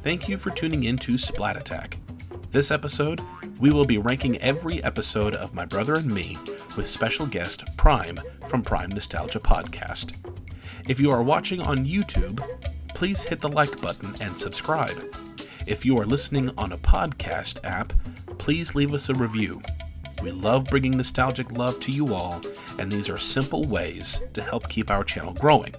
Thank you for tuning in to Splat Attack. This episode, we will be ranking every episode of My Brother and Me with special guest Prime from Prime Nostalgia Podcast. If you are watching on YouTube, please hit the like button and subscribe. If you are listening on a podcast app, please leave us a review. We love bringing nostalgic love to you all, and these are simple ways to help keep our channel growing.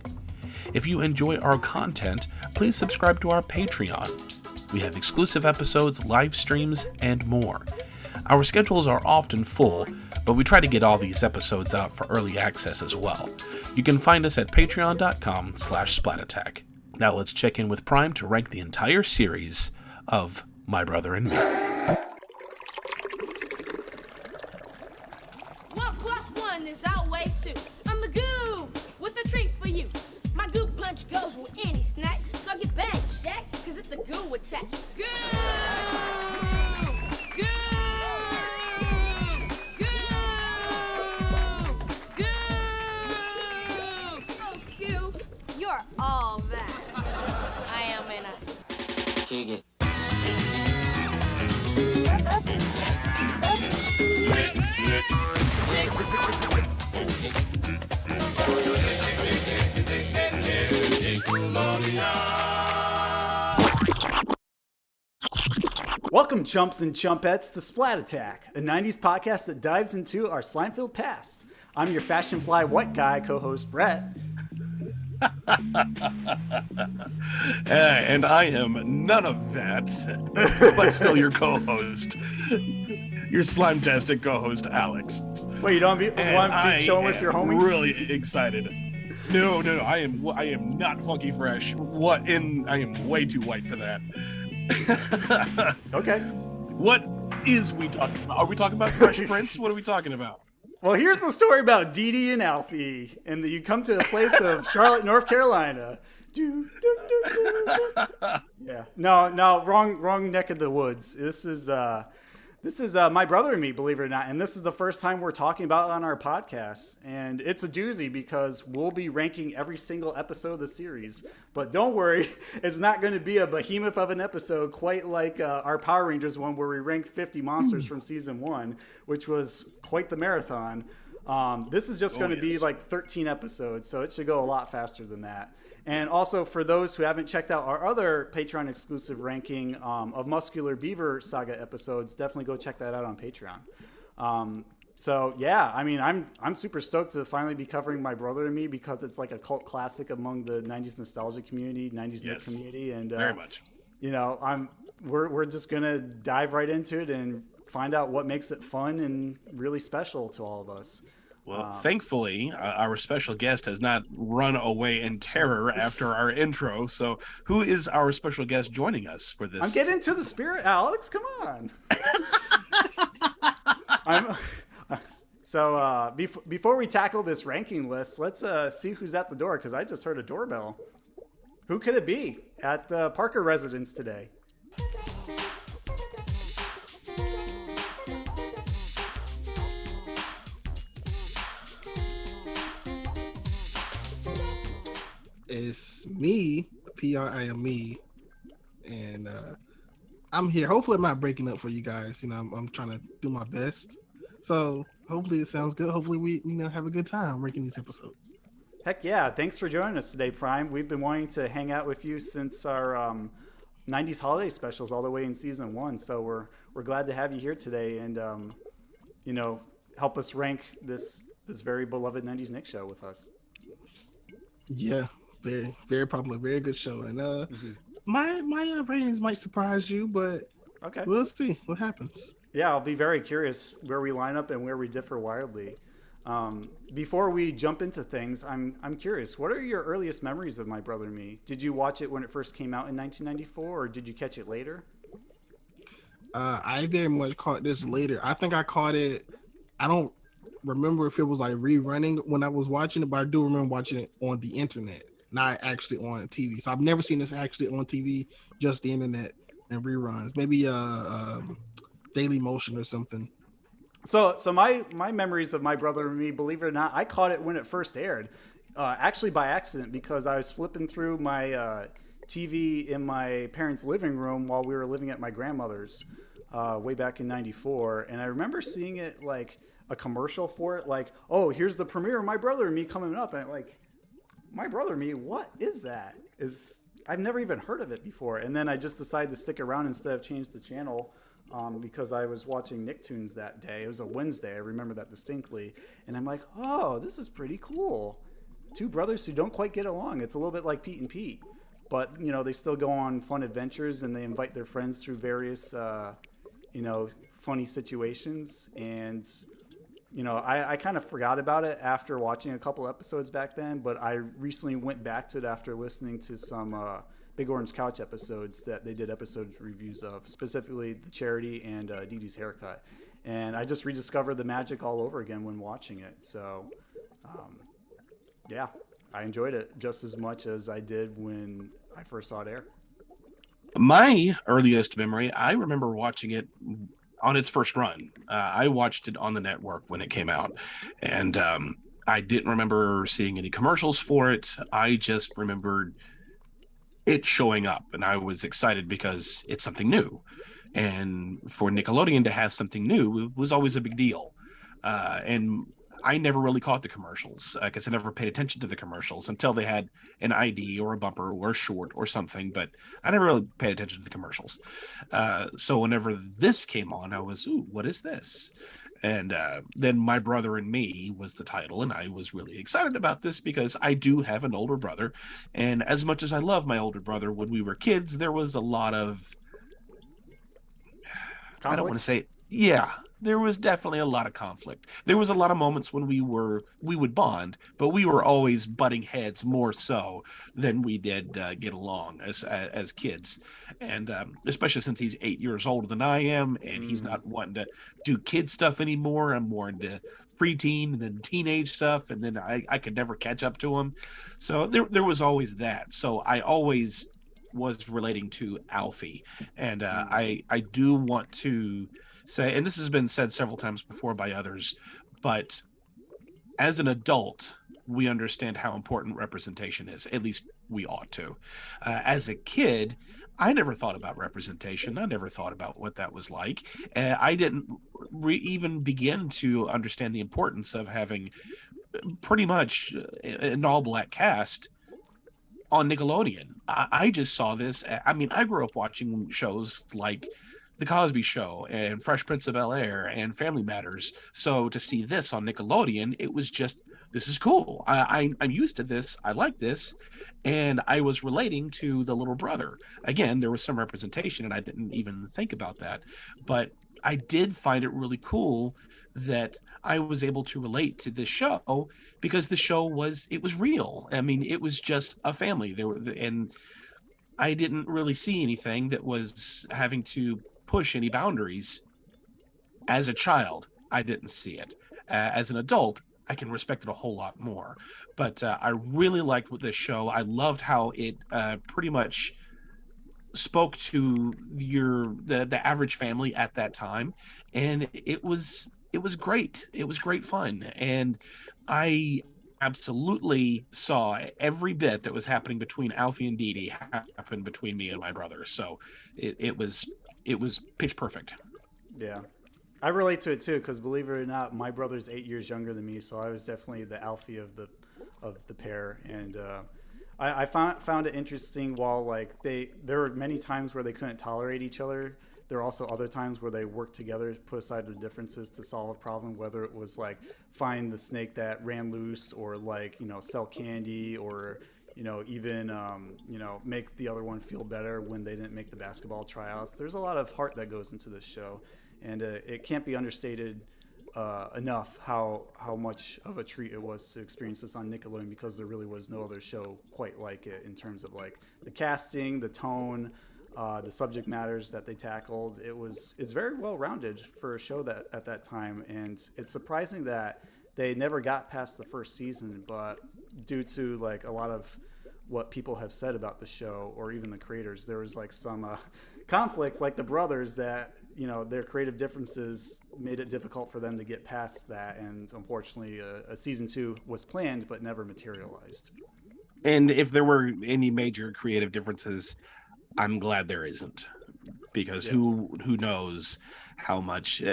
If you enjoy our content, please subscribe to our Patreon. We have exclusive episodes, live streams, and more. Our schedules are often full, but we try to get all these episodes out for early access as well. You can find us at patreon.com/splatattack. Now let's check in with Prime to rank the entire series of My Brother and Me. 1 + 1 is always 2. I'm the Goo with a treat for you. My Goo Punch goes with any snack, so get back, Shaq, cause it's the Goo attack. Goo! Goo! Goo! Goo! Oh, Goo, you're all that. I am in a... Kick it. Welcome, chumps and chumpettes, to Splat Attack, a 90s podcast that dives into our slime-filled past. I'm your fashion fly white guy co-host, Brett. And I am none of that, but still your co-host. Your slime-tastic co-host, Alex. Wait, you don't want to be chilling with your homies? Really excited. No, I am not funky fresh. I am way too white for that. Okay. What is we talking about? Are we talking about Fresh Prince? What are we talking about? Well, here's the story about Dee Dee and Alphie, and you come to a place of Charlotte, North Carolina. Yeah. No, wrong neck of the woods. This is My Brother and Me, believe it or not, and this is the first time we're talking about it on our podcast, and it's a doozy because we'll be ranking every single episode of the series. But don't worry, it's not going to be a behemoth of an episode quite like our Power Rangers one where we ranked 50 monsters from season 1, which was quite the marathon. This is just going to be like 13 episodes, so it should go a lot faster than that. And also, for those who haven't checked out our other Patreon exclusive ranking of Muscular Beaver Saga episodes, definitely go check that out on Patreon. So yeah, I mean, I'm super stoked to finally be covering My Brother and Me because it's like a cult classic among the 90s nostalgia community, 90s Nick community, and very much. You know, we're just gonna dive right into it and find out what makes it fun and really special to all of us. Well, thankfully, our special guest has not run away in terror after our intro. So who is our special guest joining us for this? I'm getting into the spirit, Alex. Come on. Before we tackle this ranking list, let's see who's at the door, because I just heard a doorbell. Who could it be at the Parker residence today? It's me, P-R-I-M-E, and I'm here. Hopefully I'm not breaking up for you guys. You know, I'm trying to do my best. So hopefully it sounds good. Hopefully we have a good time making these episodes. Heck yeah. Thanks for joining us today, Prime. We've been wanting to hang out with you since our 90s holiday specials all the way in season 1. So we're glad to have you here today and, help us rank this very beloved 90s Nick show with us. Yeah. Very, very popular, very good show, and my ratings might surprise you, but okay, we'll see what happens. Yeah, I'll be very curious where we line up and where we differ wildly. Before we jump into things, I'm curious. What are your earliest memories of My Brother and Me? Did you watch it when it first came out in 1994, or did you catch it later? I very much caught this later. I think I caught it. I don't remember if it was like rerunning when I was watching it, but I do remember watching it on the internet. Not actually on TV. So I've never seen this actually on TV, just the internet and reruns. Maybe Daily Motion or something. So my memories of My Brother and Me, believe it or not, I caught it when it first aired. Actually by accident, because I was flipping through my TV in my parents' living room while we were living at my grandmother's way back in '94, and I remember seeing it like a commercial for it, like, oh, here's the premiere of My Brother and Me coming up, and like, My Brother and Me, what is that? I've never even heard of it before, and then I just decided to stick around instead of change the channel. Because I was watching Nicktoons that day. It was a Wednesday. I remember that distinctly. And I'm like, oh, this is pretty cool. Two brothers who don't quite get along. It's a little bit like Pete and Pete. But, you know, they still go on fun adventures and they invite their friends through various, funny situations. And, you know, I kind of forgot about it after watching a couple episodes back then. But I recently went back to it after listening to some Big Orange Couch episodes that they did episode reviews of, specifically the Charity and Dee Dee's haircut, and I just rediscovered the magic all over again when watching it. So yeah, I enjoyed it just as much as I did when I first saw it air. My earliest memory, I remember watching it on its first run. I watched it on the network when it came out, and I didn't remember seeing any commercials for it. I just remembered it showing up, and I was excited because it's something new, and for Nickelodeon to have something new was always a big deal. And I never really caught the commercials because I never paid attention to the commercials until they had an ID or a bumper or a short or something, but I never really paid attention to the commercials. So whenever this came on, I was, ooh, what is this? And then My Brother and Me was the title, and I was really excited about this because I do have an older brother, and as much as I love my older brother, when we were kids, there was a lot of conflict? I don't want to say, yeah, there was definitely a lot of conflict. There was a lot of moments when we would bond, but we were always butting heads more so than we did get along as kids. And especially since he's 8 years older than I am, and he's not wanting to do kid stuff anymore. I'm more into preteen and then teenage stuff, and then I could never catch up to him. So there was always that. So I always was relating to Alphie, and I do want to say, and this has been said several times before by others, but as an adult, we understand how important representation is. At least we ought to. As a kid, I never thought about representation. I never thought about what that was like. I didn't even begin to understand the importance of having pretty much an all-black cast on Nickelodeon. I just saw this. I mean, I grew up watching shows like The Cosby Show and Fresh Prince of Bel-Air and Family Matters. So to see this on Nickelodeon, it was just, this is cool. I'm used to this. I like this. And I was relating to the little brother. Again, there was some representation, and I didn't even think about that. But I did find it really cool that I was able to relate to this show because the show was real. I mean, it was just a family. And I didn't really see anything that was having to push any boundaries. As a child, I didn't see it. As an adult, I can respect it a whole lot more. But I really liked this show. I loved how it pretty much spoke to the average family at that time, and it was great. It was great fun, and I absolutely saw every bit that was happening between Alphie and Dee Dee happen between me and my brother. So it was pitch perfect. Yeah, I relate to it too, because believe it or not, my brother's 8 years younger than me, so I was definitely the Alphie of the pair. And I found it interesting. While like there were many times where they couldn't tolerate each other, there are also other times where they worked together, put aside their differences to solve a problem, whether it was like find the snake that ran loose, or like, you know, sell candy, or, you know, even make the other one feel better when they didn't make the basketball tryouts. There's a lot of heart that goes into this show, and it can't be understated enough how much of a treat it was to experience this on Nickelodeon, because there really was no other show quite like it in terms of like the casting, the tone, the subject matters that they tackled. It's very well rounded for a show that at that time, and it's surprising that they never got past the first season. But due to like a lot of what people have said about the show, or even the creators, there was like some conflict, like the brothers, that, you know, their creative differences made it difficult for them to get past that, and unfortunately a season 2 was planned but never materialized. And if there were any major creative differences, I'm glad there isn't, because who knows how much,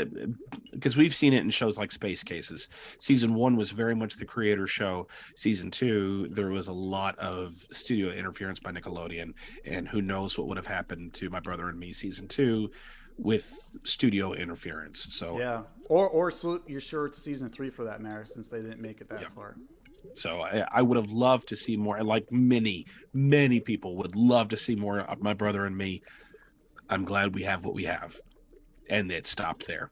because we've seen it in shows like Space Cases. Season 1 was very much the creator show. Season 2, there was a lot of studio interference by Nickelodeon, and who knows what would have happened to My Brother and Me Season 2 with studio interference. So yeah, or so you're sure it's season 3 for that matter, since they didn't make it that far. So I would have loved to see more, like many people would love to see more of My Brother and Me. I'm glad we have what we have, and it stopped there.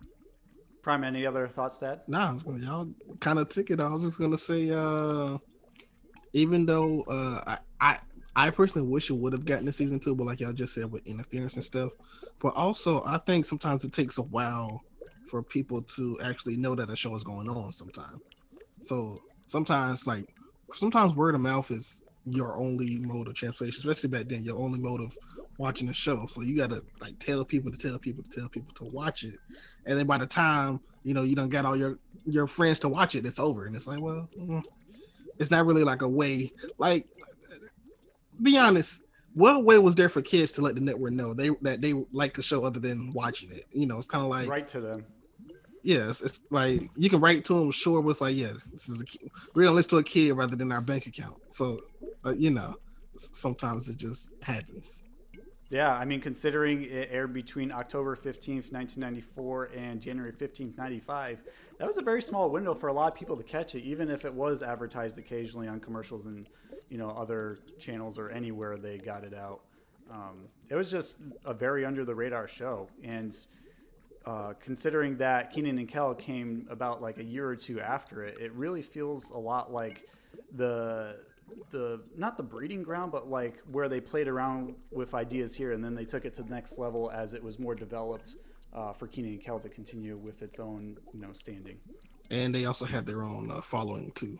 Prime, any other thoughts, Dad? Nah, y'all kind of took it. I was just gonna say, even though I personally wish it would have gotten to season 2, but like y'all just said, with interference and stuff. But also, I think sometimes it takes a while for people to actually know that a show is going on. So sometimes word of mouth is your only mode of translation, especially back then, your only mode of watching a show. So you gotta like tell people to watch it, and then by the time you done got all your friends to watch it, it's over. And it's like, well, it's not really like a way. Like, be honest, what way was there for kids to let the network know that they like the show other than watching it? It's kind of like Right to them. Yes, it's like you can write to them, sure, but it's like, yeah, this is we're gonna listen to a kid rather than our bank account. So, sometimes it just happens. Yeah, I mean, considering it aired between October 15th, 1994 and January 15th, 95, that was a very small window for a lot of people to catch it, even if it was advertised occasionally on commercials and, other channels or anywhere they got it out. It was just a very under the radar show. And considering that Kenan and Kel came about like a year or two after it, it really feels a lot like the not the breeding ground, but like where they played around with ideas here, and then they took it to the next level as it was more developed for Kenan and Kel to continue with its own standing. And they also had their own following too.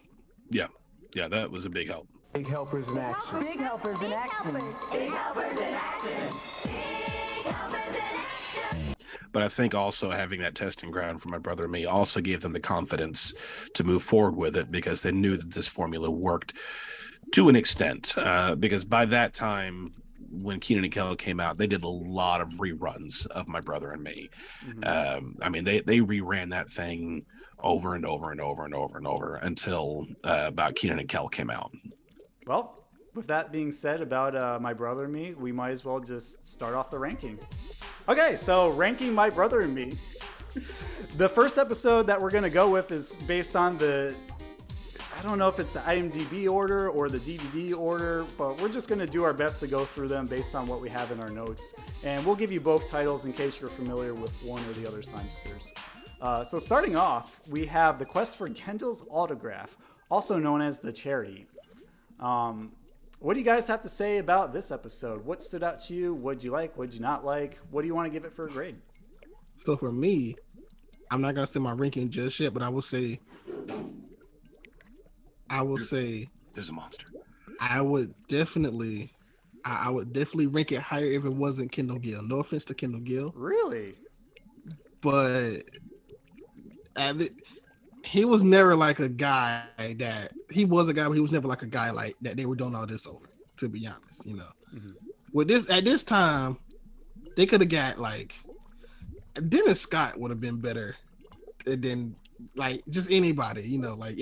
Yeah, that was a big help. Big helpers in action. Big helpers in action. Big helpers in action. Big helpers in action. But I think also having that testing ground for My Brother and Me also gave them the confidence to move forward with it, because they knew that this formula worked to an extent. Because by that time, when Kenan and Kel came out, they did a lot of reruns of My Brother and Me. Mm-hmm. I mean, they reran that thing over and over and over and over and over until about Kenan and Kel came out. Well, with that being said about My Brother and Me, we might as well just start off the ranking. Okay, so ranking My Brother and Me. The first episode that we're going to go with is based on I don't know if it's the IMDb order or the DVD order, but we're just going to do our best to go through them based on what we have in our notes. And we'll give you both titles in case you're familiar with one or the other Simesters. So starting off, we have The Quest for Kendall's Autograph, also known as The Charity. What do you guys have to say about this episode? What stood out to you? What'd you like? What'd you not like? What do you want to give it for a grade? So for me, I'm not gonna say my ranking just yet, but I will say there's a monster. I would definitely rank it higher if it wasn't Kendall Gill. No offense to Kendall Gill. Really? But he was never like a guy that he was a guy, but he was never like a guy like that they were doing all this over, to be honest, Mm-hmm. With this, at this time, they could have got like Dennis Scott would have been better than like just anybody, like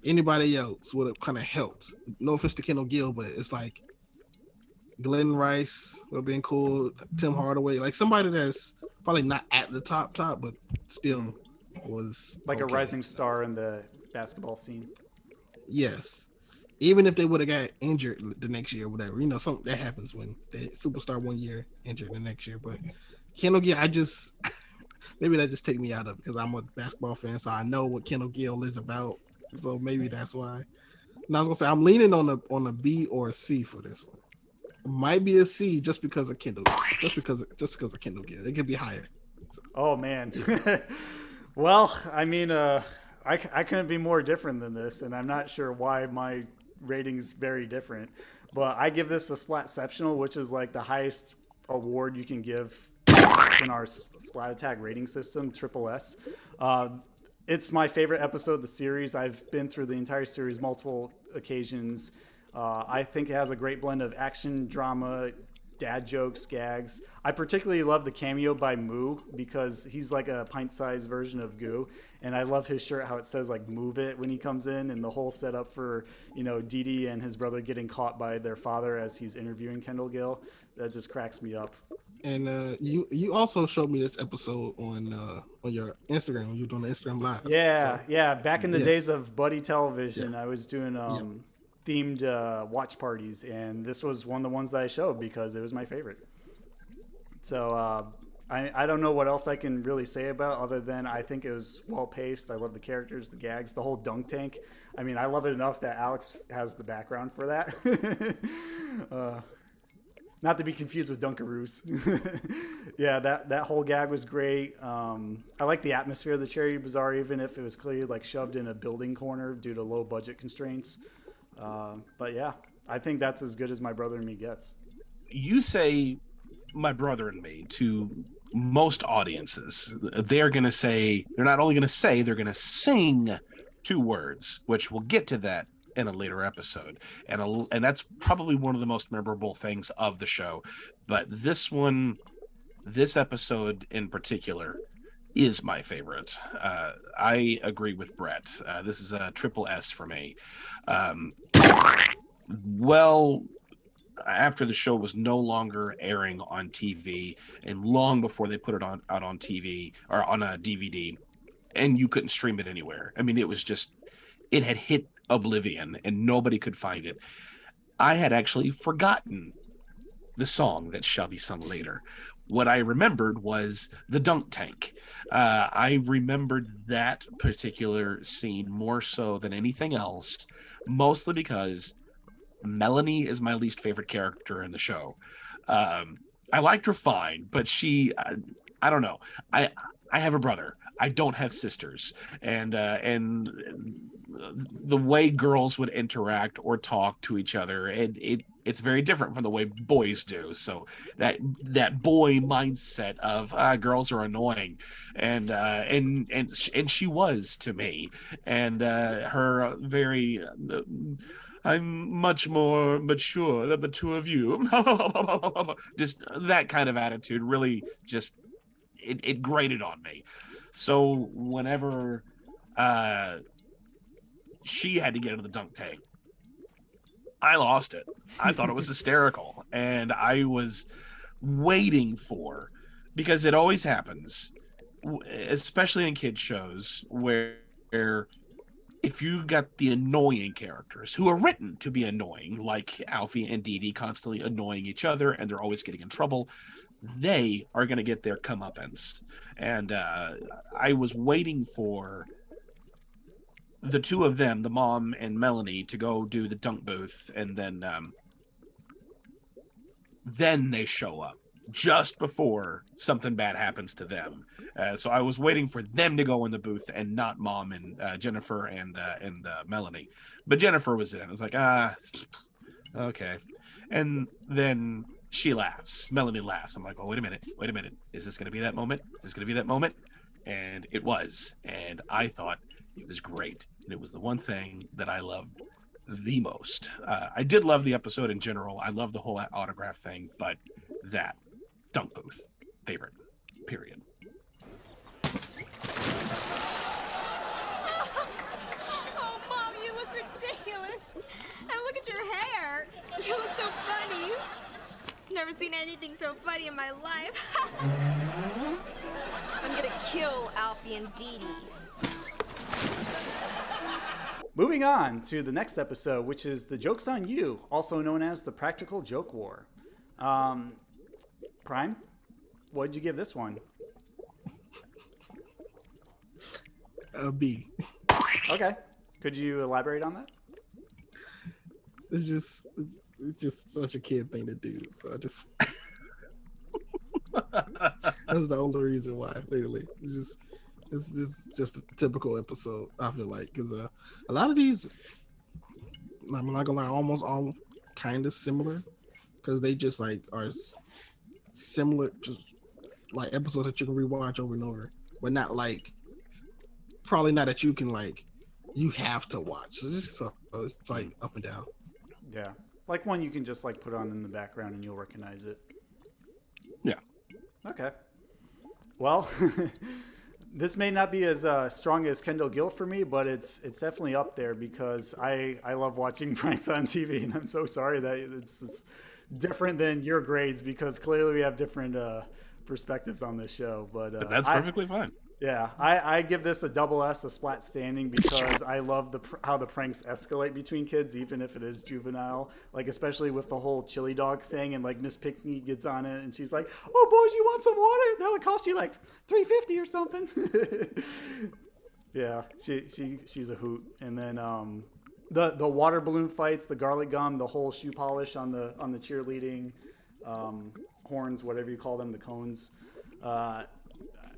anybody else would have kind of helped. No offense to Kendall Gill, but it's like Glenn Rice would have been cool, Tim Hardaway, like somebody that's probably not at the top, but still was like a rising star in the basketball scene. Yes, even if they would have got injured the next year or whatever, something that happens when they superstar one year, injured the next year. But Kendall Gill, maybe that just take me out of it because I'm a basketball fan, so I know what Kendall Gill is about. So maybe that's why. And I was gonna say I'm leaning on a B or a C for this one. It might be a C just because of Kendall, just because of Kendall Gill. It could be higher. So. Oh man. Well, I mean, I couldn't be more different than this, and I'm not sure why my rating's very different. But I give this a Splatceptional, which is like the highest award you can give in our Splat Attack rating system, SSS. It's my favorite episode of the series. I've been through the entire series multiple occasions. I think it has a great blend of action, drama, dad jokes, gags. I particularly love the cameo by Moo because he's like a pint-sized version of Goo, and I love his shirt, how it says like "Move It" when he comes in, and the whole setup for Dee Dee and his brother getting caught by their father as he's interviewing Kendall Gill. That just cracks me up. And you also showed me this episode on your Instagram when you were doing the Instagram live. Yeah. Back in the Yes. days of Buddy Television, I was doing themed watch parties, and this was one of the ones that I showed because it was my favorite. So I don't know what else I can really say about other than I think it was well paced. I love the characters, the gags, the whole dunk tank. I mean, I love it enough that Alex has the background for that. Not to be confused with Dunkaroos. Yeah, that whole gag was great. I like the atmosphere of the Charity Bazaar, even if it was clearly like shoved in a building corner due to low budget constraints. But yeah, I think that's as good as My Brother and Me gets. You say My Brother and Me to most audiences. They're going to say, they're not only going to say, they're going to sing 2 words, which we'll get to that in a later episode. And that's probably one of the most memorable things of the show. But this episode in particular is my favorite. I agree with Brett. This is a triple S for me. After the show was no longer airing on TV, and long before they put it out on TV or on a DVD, and you couldn't stream it anywhere. I mean, it had hit oblivion and nobody could find it. I had actually forgotten the song that shall be sung later. What I remembered was the dunk tank. I remembered that particular scene more so than anything else, mostly because Melanie is my least favorite character in the show. I liked her fine, but I don't know. I have a brother. I don't have sisters, and the way girls would interact or talk to each other, it's very different from the way boys do. So that boy mindset of girls are annoying, and she was to me, and her very. I'm much more mature than the 2 of you. Just that kind of attitude really just it grated on me. So whenever she had to get into the dunk tank, I lost it. I thought it was hysterical, and I was waiting for, because it always happens, especially in kids shows, where if you got the annoying characters who are written to be annoying, like Alphie and Dee Dee constantly annoying each other and they're always getting in trouble, they are going to get their comeuppance. And I was waiting for the 2 of them, the mom and Melanie, to go do the dunk booth, and then they show up just before something bad happens to them. So I was waiting for them to go in the booth and not mom and Jennifer and Melanie. But Jennifer was in it. I was like, okay. And then she laughs. Melanie laughs. I'm like, oh, wait a minute. Is this going to be that moment? And it was. And I thought it was great. And it was the one thing that I loved the most. I did love the episode in general. I love the whole autograph thing, but that dunk booth, favorite, period. Oh, Mom, you look ridiculous. And look at your hair. You look so funny. Never seen anything so funny in my life. I'm gonna kill Alphie and Dee Dee. Moving on to the next episode, which is The Joke's on You, also known as the Practical Joke War. Prime, what did you give this one? A B. Okay. Could you elaborate on that? It's just such a kid thing to do. So I just that's the only reason why. Literally, it's just a typical episode. I feel like because a lot of these, I'm not gonna lie, almost all kind of similar because they just like are similar, just like episodes that you can rewatch over and over, but not like probably not that you can like you have to watch. So it's like up and down. Yeah. Like one you can just like put on in the background and you'll recognize it. Yeah. Okay. Well, this may not be as strong as Kendall Gill for me, but it's definitely up there because I love watching pranks on TV, and I'm so sorry that it's different than your grades because clearly we have different perspectives on this show. But that's perfectly fine. Yeah, I give this a double S, a splat standing, because I love how the pranks escalate between kids, even if it is juvenile. Like, especially with the whole chili dog thing, and like Miss Pinkney gets on it, and she's like, "Oh, boys, you want some water? That'll cost you like $3.50 or something." Yeah, she's a hoot. And then the water balloon fights, the garlic gum, the whole shoe polish on the cheerleading horns, whatever you call them, the cones.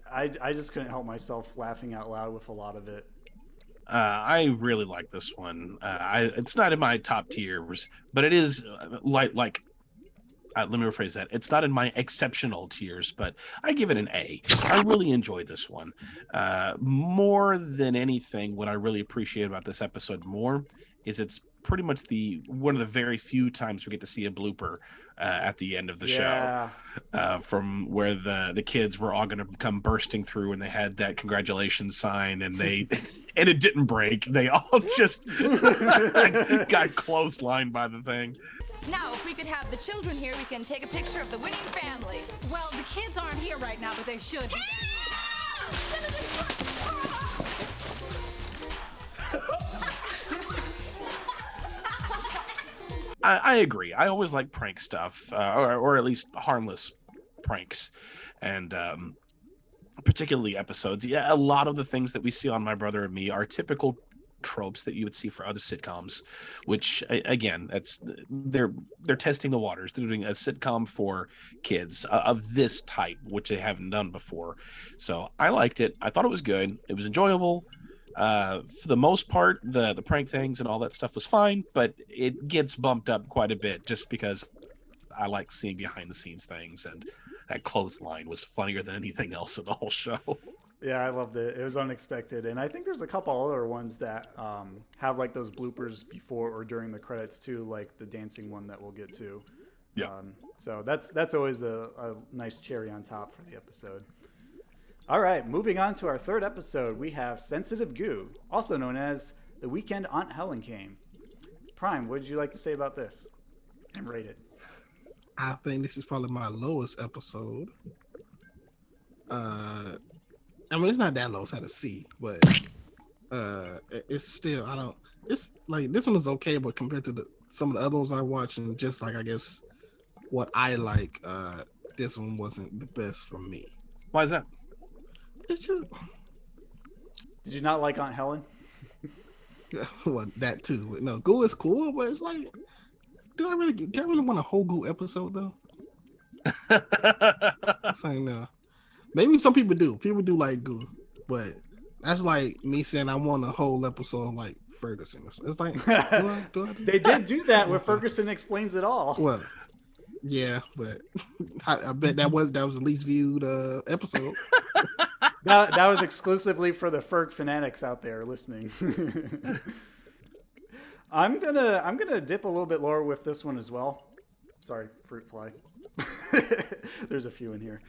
I just couldn't help myself laughing out loud with a lot of it. I really like this one. It's not in my top tiers, but it is let me rephrase that. It's not in my exceptional tiers, but I give it an A. I really enjoyed this one. More than anything, what I really appreciate about this episode more is it's pretty much one of the very few times we get to see a blooper at the end of the show, from where the kids were all going to come bursting through, and they had that congratulations sign, and they and it didn't break. They all just got clotheslined by the thing. Now, if we could have the children here, we can take a picture of the winning family. Well, the kids aren't here right now, but they should be. I agree. I always like prank stuff, or at least harmless pranks, and particularly episodes. Yeah, a lot of the things that we see on My Brother and Me are typical tropes that you would see for other sitcoms, which again, they're testing the waters. They're doing a sitcom for kids of this type, which they haven't done before. So I liked it. I thought it was good. It was enjoyable. For the most part, the prank things and all that stuff was fine, but it gets bumped up quite a bit just because I like seeing behind the scenes things, and that clothesline was funnier than anything else in the whole show. Yeah, I loved it. It was unexpected, and I think there's a couple other ones that have like those bloopers before or during the credits too, like the dancing one that we'll get to. Yeah. So that's always a nice cherry on top for the episode. All right, moving on to our third episode, we have Sensitive Goo, also known as The Weekend Aunt Helen Came. Prime, what did you like to say about this and rate it? I think this is probably my lowest episode. I mean, it's not that low. It's at a C, but it's still, it's like, this one is okay, but compared to some of the other ones I watched, and just like, I guess, what I like, this one wasn't the best for me. Why is that? It's just... Did you not like Aunt Helen? Well, that too. No, Goo is cool, but it's like, do I really want a whole Goo episode though? It's like, no. Maybe some people do. People do like Goo, but that's like me saying I want a whole episode of like Ferguson. It's like, do I They did do that with Ferguson Explains It All. Well, yeah, but I bet that was the least viewed episode. That was exclusively for the Ferg fanatics out there listening. I'm gonna dip a little bit lower with this one as well. Sorry, fruit fly. There's a few in here.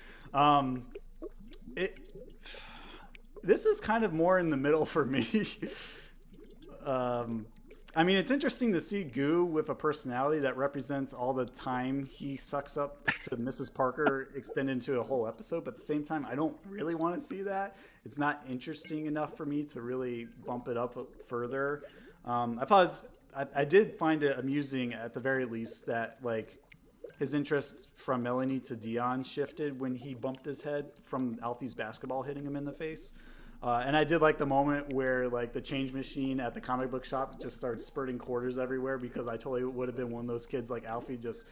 This is kind of more in the middle for me. I mean, it's interesting to see Goo with a personality that represents all the time he sucks up to Mrs. Parker extend into a whole episode. But at the same time, I don't really want to see that. It's not interesting enough for me to really bump it up further. I did find it amusing at the very least that like his interest from Melanie to Dion shifted when he bumped his head from Alphie's basketball hitting him in the face. And I did like the moment where like the change machine at the comic book shop just started spurting quarters everywhere, because I totally would have been one of those kids like Alphie, just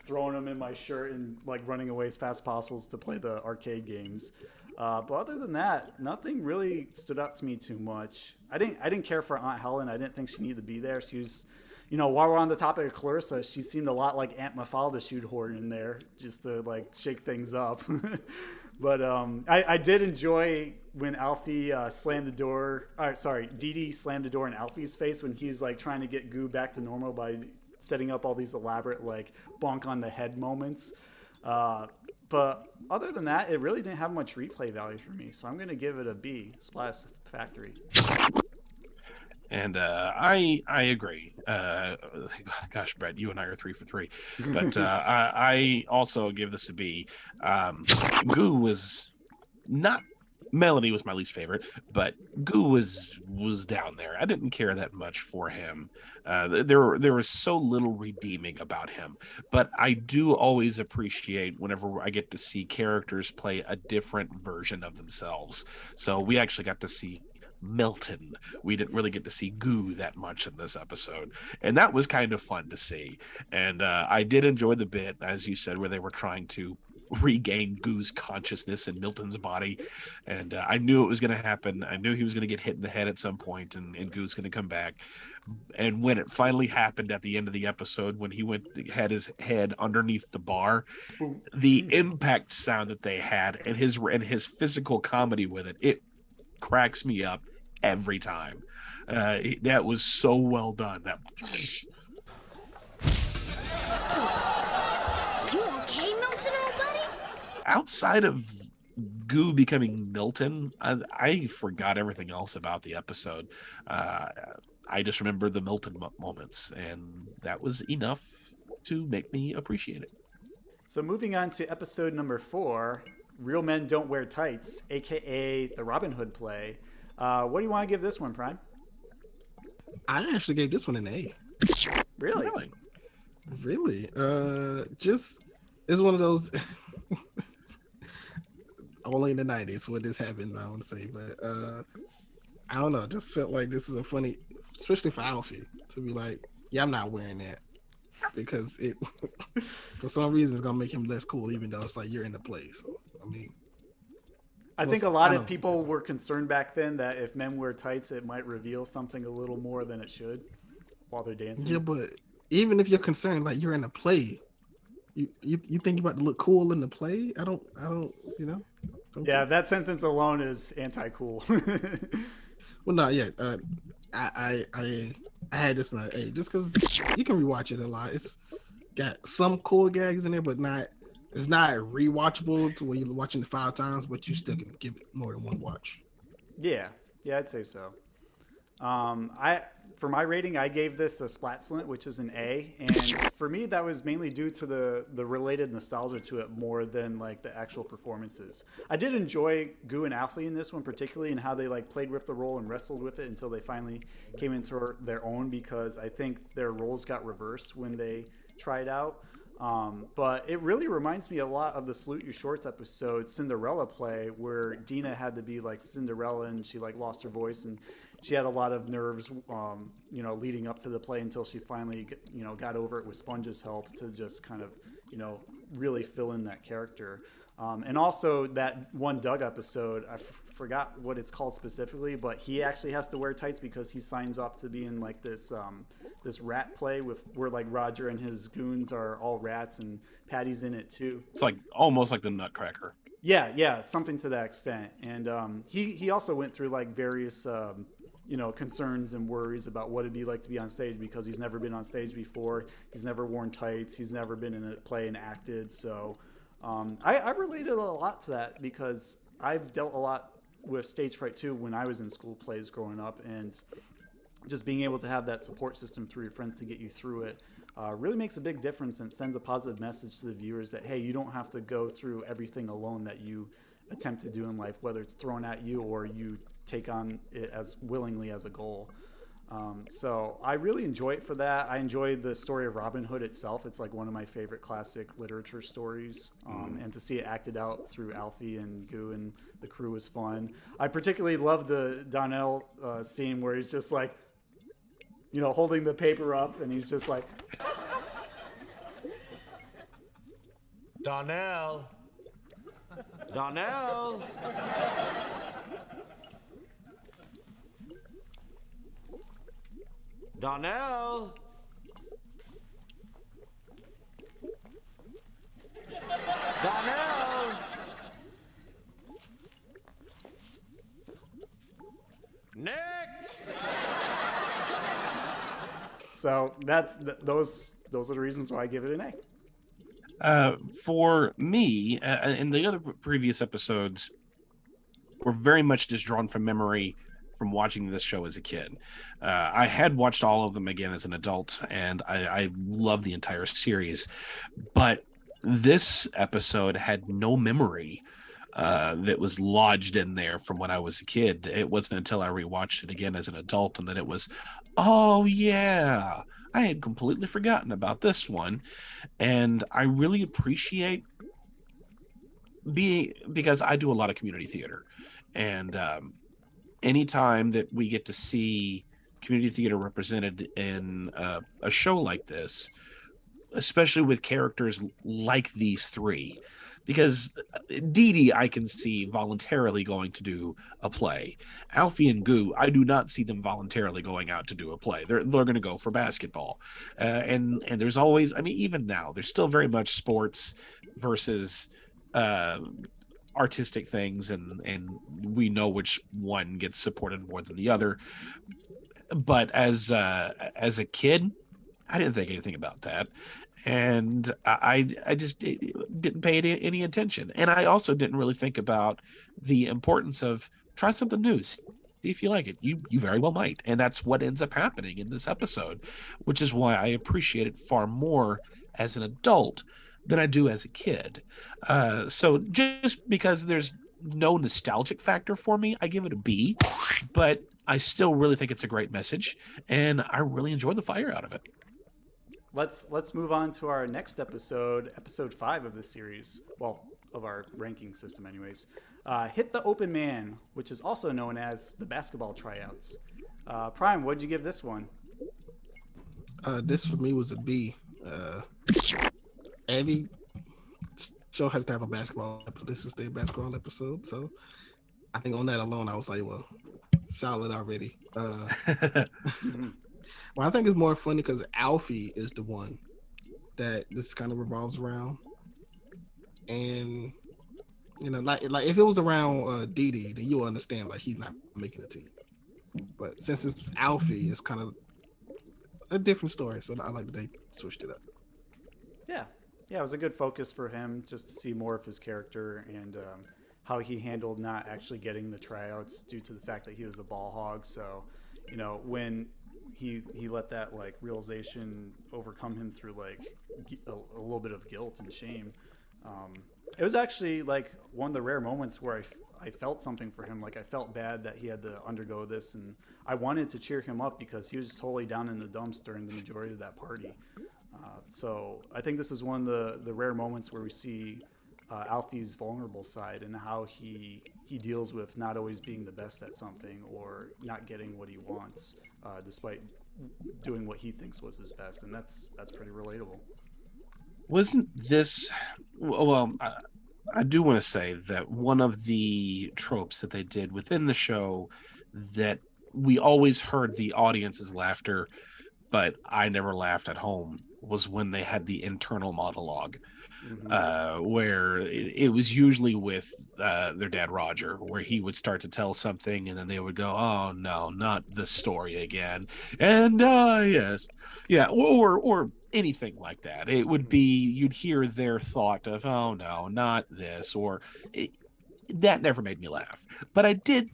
throwing them in my shirt and like running away as fast as possible to play the arcade games. But other than that, nothing really stood out to me too much. I didn't care for Aunt Helen. I didn't think she needed to be there. She was, while we're on the topic of Clarissa, she seemed a lot like Aunt Mafalda shoehorn in there just to like shake things up. But I did enjoy when Alphie slammed the door. Dee Dee slammed the door in Alphie's face when he was like trying to get Goo back to normal by setting up all these elaborate like bonk on the head moments. But other than that, it really didn't have much replay value for me. So I'm going to give it a B, Splat Factory. And I agree. Gosh, Brett, you and I are 3 for 3. But I also give this a B. Goo was not. Melody was my least favorite, but Goo was down there. I didn't care that much for him. There was so little redeeming about him. But I do always appreciate whenever I get to see characters play a different version of themselves. So we actually got to see Milton. We didn't really get to see Goo that much in this episode, and that was kind of fun to see. And I did enjoy the bit, as you said, where they were trying to regain Goo's consciousness in Milton's body, and I knew it was going to happen. I knew he was going to get hit in the head at some point, and Goo's going to come back. And when it finally happened at the end of the episode, when he had his head underneath the bar, the impact sound that they had and his physical comedy with it cracks me up every time. That was so well done. You okay, Milton, old buddy? Outside of Goo becoming Milton, I forgot everything else about the episode. I just remember the Milton moments, and that was enough to make me appreciate it. So moving on to episode number 4, Real Men Don't Wear Tights, aka the Robin Hood play. What do you want to give this one, Prime? I actually gave this one an A. Really? Just it's one of those. Only in the 90s when this happened, I want to say, but I don't know. Just felt like this is a funny, especially for Alphie, to be like, yeah, I'm not wearing that because it, for some reason, it's gonna make him less cool, even though it's like you're in the play. So I mean. I think a lot of people were concerned back then that if men wear tights, it might reveal something a little more than it should while they're dancing. Yeah, but even if you're concerned, like you're in a play, you think you're about to look cool in the play? I don't, don't yeah, that sentence alone is anti-cool. Well, no, yeah, I had this in an A just because you can rewatch it a lot. It's got some cool gags in there, but it's not rewatchable to where you're watching it 5 times, but you still can give it more than one watch. Yeah, I'd say so. For my rating, I gave this a Splat Slint, which is an A, and for me, that was mainly due to the related nostalgia to it more than like the actual performances. I did enjoy Goo and Alphie in this one particularly, and how they like played with the role and wrestled with it until they finally came into their own, because I think their roles got reversed when they tried out. But it really reminds me a lot of the Salute Your Shorts episode Cinderella play, where Dina had to be like Cinderella and she like lost her voice, and she had a lot of nerves, leading up to the play until she finally, got over it with Sponge's help to just kind of, really fill in that character. And also that one Doug episode, I forgot what it's called specifically, but he actually has to wear tights because he signs up to be in like this rat play where like Roger and his goons are all rats and Patty's in it too. It's like almost like the Nutcracker. Yeah, something to that extent. And he also went through like various concerns and worries about what it'd be like to be on stage, because he's never been on stage before. He's never worn tights. He's never been in a play and acted. So I related a lot to that because I've dealt a lot with stage fright too when I was in school plays growing up, and just being able to have that support system through your friends to get you through it really makes a big difference and sends a positive message to the viewers that, hey, you don't have to go through everything alone that you attempt to do in life, whether it's thrown at you or you take on it as willingly as a goal. So I really enjoy it for that. I enjoy the story of Robin Hood itself. It's like one of my favorite classic literature stories. And to see it acted out through Alphie and Goo and the crew was fun. I particularly love the Donnell scene where he's just like, holding the paper up and he's just like, Donnell. Donnell. Donnell. Donnell. Next. So those are the reasons why I give it an A. For me, and the other previous episodes were very much just drawn from memory from watching this show as a kid. I had watched all of them again as an adult, and I love the entire series. But this episode had no memory that was lodged in there from when I was a kid. It wasn't until I rewatched it again as an adult, and then it was, oh yeah, I had completely forgotten about this one. And I really appreciate because I do a lot of community theater, and anytime that we get to see community theater represented in a show like this, especially with characters like these three, because Dee Dee I can see voluntarily going to do a play. Alphie and Goo, I do not see them voluntarily going out to do a play. They're going to go for basketball. And there's always, I mean, even now, there's still very much sports versus artistic things, and we know which one gets supported more than the other. But as a kid, I didn't think anything about that. And I just didn't pay any attention. And I also didn't really think about the importance of try something new. See if you like it. You very well might. And that's what ends up happening in this episode, which is why I appreciate it far more as an adult than I do as a kid. So just because there's no nostalgic factor for me, I give it a B. But I still really think it's a great message, and I really enjoy the fire out of it. Let's move on to our next episode 5 of the series. Well, of our ranking system anyways. Hit the Open Man, which is also known as the basketball tryouts. Prime, what'd you give this one? This for me was a B. Every show has to have a basketball episode. This is their basketball episode, so I think on that alone I was like, well, solid already. Well, I think it's more funny because Alphie is the one that this kind of revolves around, and you know, like if it was around Dee Dee, then you'll understand like he's not making a team. But since it's Alphie, it's kind of a different story. So I like that they switched it up. Yeah, it was a good focus for him just to see more of his character and how he handled not actually getting the tryouts due to the fact that he was a ball hog. So, you know, when he let that like realization overcome him through like a little bit of guilt and shame. It was actually like one of the rare moments where I felt something for him. Like I felt bad that he had to undergo this, and I wanted to cheer him up because he was totally down in the dumps during the majority of that party. So I think this is one of the rare moments where we see Alfie's vulnerable side and how he deals with not always being the best at something or not getting what he wants, despite doing what he thinks was his best, and that's pretty relatable. Wasn't this well? I do want to say that one of the tropes that they did within the show that we always heard the audience's laughter, but I never laughed at home, was when they had the internal monologue. Where it was usually with their dad Roger, where he would start to tell something and then they would go, oh no, not this story again, and yes, yeah, or anything like that. It would be, you'd hear their thought of, oh no, not this, or that never made me laugh. But I did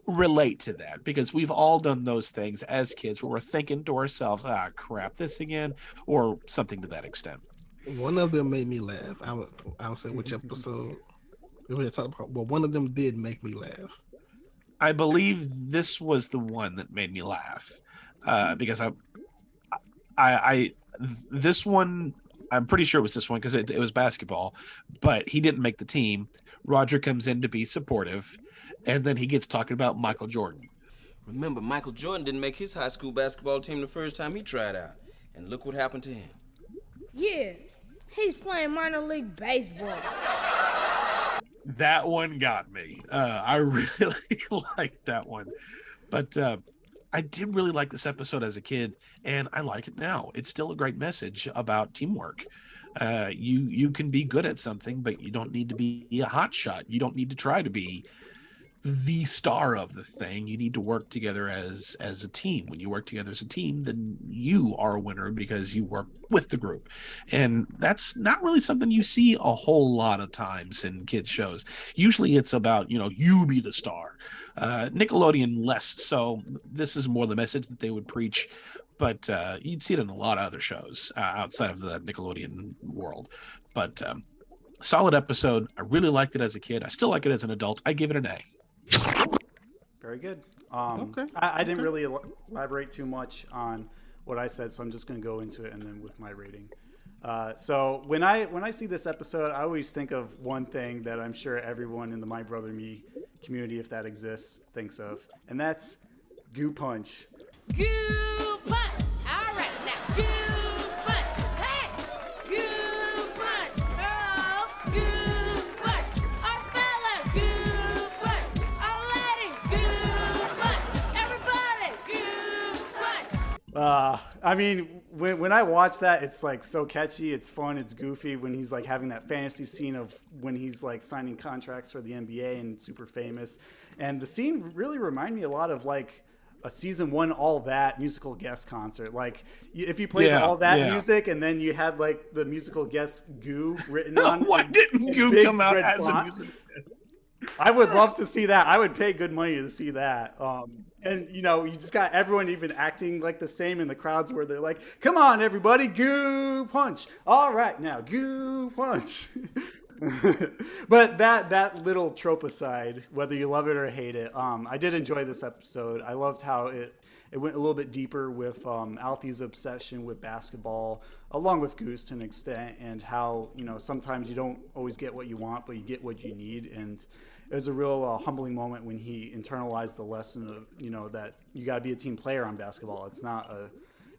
relate to that because we've all done those things as kids where we're thinking to ourselves, ah crap, this again, or something to that extent. One of them made me laugh. I don't say which episode we were talking about, but one of them did make me laugh. I believe this was the one that made me laugh because I this one, I'm pretty sure it was this one because it was basketball, but he didn't make the team. Roger comes in to be supportive, and then he gets talking about Michael Jordan. Remember, Michael Jordan didn't make his high school basketball team the first time he tried out, and look what happened to him. Yeah, he's playing minor league baseball. That one got me. I really liked that one. But I did really like this episode as a kid, and I like it now. It's still a great message about teamwork. You can be good at something, but you don't need to be a hot shot. You don't need to try to be the star of the thing. You need to work together as a team. When you work together as a team, then you are a winner because you work with the group. And that's not really something you see a whole lot of times in kids shows. Usually it's about, you be the star. Nickelodeon less so. This is more the message that they would preach, but you'd see it in a lot of other shows outside of the Nickelodeon world. But solid episode. I really liked it as a kid. I still like it as an adult. I give it an A. Very good. Okay. I didn't really elaborate too much on what I said, so I'm just going to go into it and then with my rating. So when I see this episode, I always think of one thing that I'm sure everyone in the My Brother Me community, if that exists, thinks of, and that's Goo Punch. Goo Punch! All right, now, Goo Punch! Hey! Goo Punch! Oh, Goo Punch! Our fellas, Goo Punch! Our ladies, Goo Punch! Everybody, Goo Punch! I mean, when I watch that, it's like so catchy, it's fun, it's goofy when he's like having that fantasy scene of when he's like signing contracts for the NBA and super famous. And the scene really reminded me a lot of like a season 1 All That musical guest concert. Like if you played All That music and then you had like the musical guest Goo written on. Why didn't Goo come out as a musical guest? I would love to see that. I would pay good money to see that. And you just got everyone even acting like the same in the crowds where they're like, "Come on, everybody, Goo Punch! All right, now Goo Punch." But that little trope aside, whether you love it or hate it, I did enjoy this episode. I loved how it went a little bit deeper with Alphie's obsession with basketball, along with Goose to an extent, and how sometimes you don't always get what you want, but you get what you need. And it was a real humbling moment when he internalized the lesson of that you got to be a team player on basketball. It's not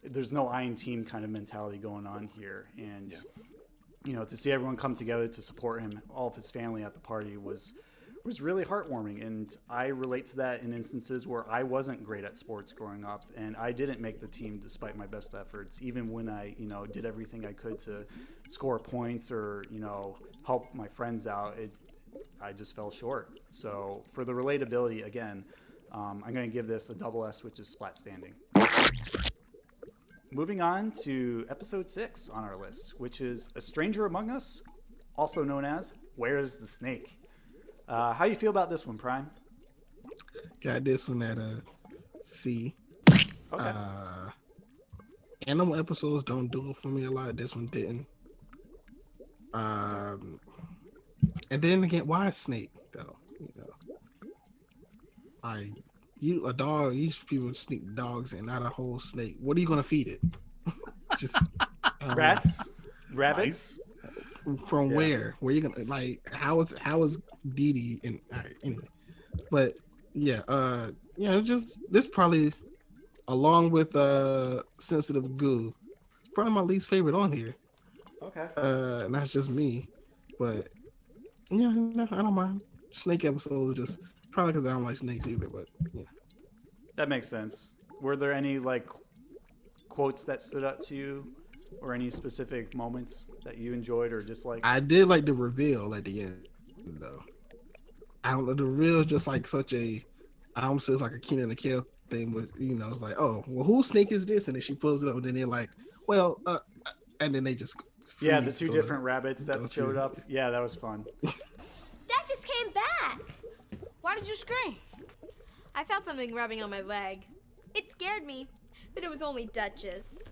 there's no I in team kind of mentality going on here, and to see everyone come together to support him, all of his family at the party was really heartwarming. And I relate to that in instances where I wasn't great at sports growing up and I didn't make the team despite my best efforts. Even when I, did everything I could to score points or, help my friends out, I just fell short. So for the relatability, again, I'm going to give this a double S, which is Splat standing. Moving on to episode 6 on our list, which is A Stranger Among Us, also known as Where's the Snake? How you feel about this one, Prime? Got this one at a C. Okay. Animal episodes don't do it for me a lot. This one didn't. And then again, why a snake though? A dog. These people sneak dogs and not a whole snake. What are you gonna feed it? Just rats, rabbits. From where? Where you gonna How is Dee Dee? And anyway, but just this probably along with sensitive Goo, probably my least favorite on here. Okay. And that's just me, but yeah, no, I don't mind. Snake episodes just probably because I don't like snakes either, but yeah. That makes sense. Were there any quotes that stood out to you, or any specific moments that you enjoyed or disliked? I did like the reveal at the end, though. I don't know, the reveal is just like such a, I almost say it's like a Keenan and Kel thing, but it's like, oh, well, whose snake is this? And then she pulls it up, and then they're like, well, and then they just the two different rabbits that showed up. Yeah, that was fun. Dad just came back. Why did you scream? I felt something rubbing on my leg. It scared me, but it was only Duchess.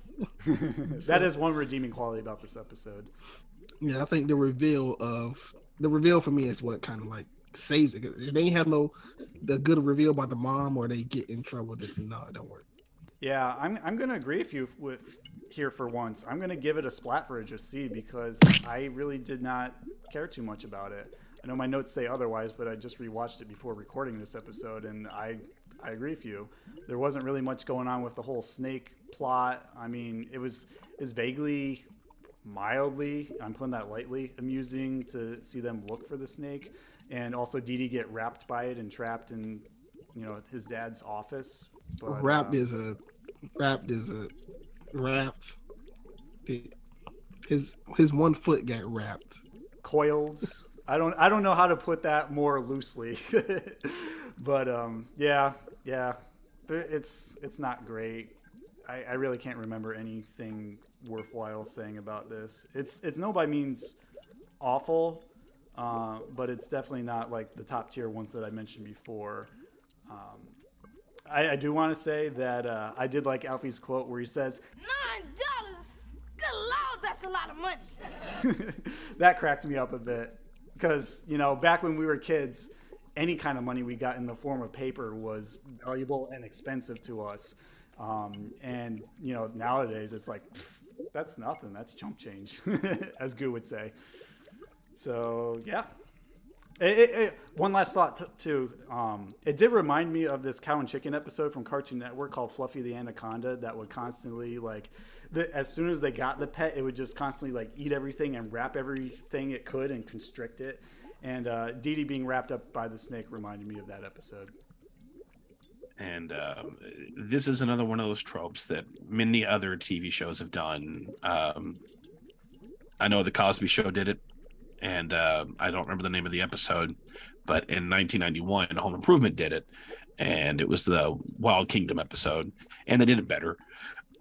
That is one redeeming quality about this episode. Yeah, I think the reveal for me is what kind of saves it. If they ain't have the good reveal about the mom or they get in trouble, then no, it don't work. Yeah, I'm gonna agree with you here for once. I'm gonna give it a Splat for a C because I really did not care too much about it. I know my notes say otherwise, but I just rewatched it before recording this episode, and I agree with you. There wasn't really much going on with the whole snake plot. I mean, it was vaguely, mildly, I'm putting that lightly, amusing to see them look for the snake, and also Dee Dee get wrapped by it and trapped in, his dad's office. But, wrapped. His one foot got wrapped. Coiled. I don't know how to put that more loosely. But yeah, it's not great. I really can't remember anything worthwhile saying about this. It's no by means awful, but it's definitely not like the top tier ones that I mentioned before. I do want to say that I did like Alphie's quote where he says, $9? Good Lord, that's a lot of money. that cracked me up a bit because, you know, back when we were kids, any kind of money we got in the form of paper was valuable and expensive to us. And, you know, nowadays it's like, that's nothing. That's chump change, as Goo would say. So, yeah. One last thought, too. It did remind me of this Cow and Chicken episode from Cartoon Network called Fluffy the Anaconda that would constantly, like, as soon as they got the pet, it would just constantly, like, eat everything and wrap everything it could and constrict it. And Dee Dee being wrapped up by the snake reminded me of that episode. And this is another one of those tropes that many other TV shows have done. I know the Cosby Show did it, and I don't remember the name of the episode, but in 1991, Home Improvement did it, and it was the Wild Kingdom episode, and they did it better.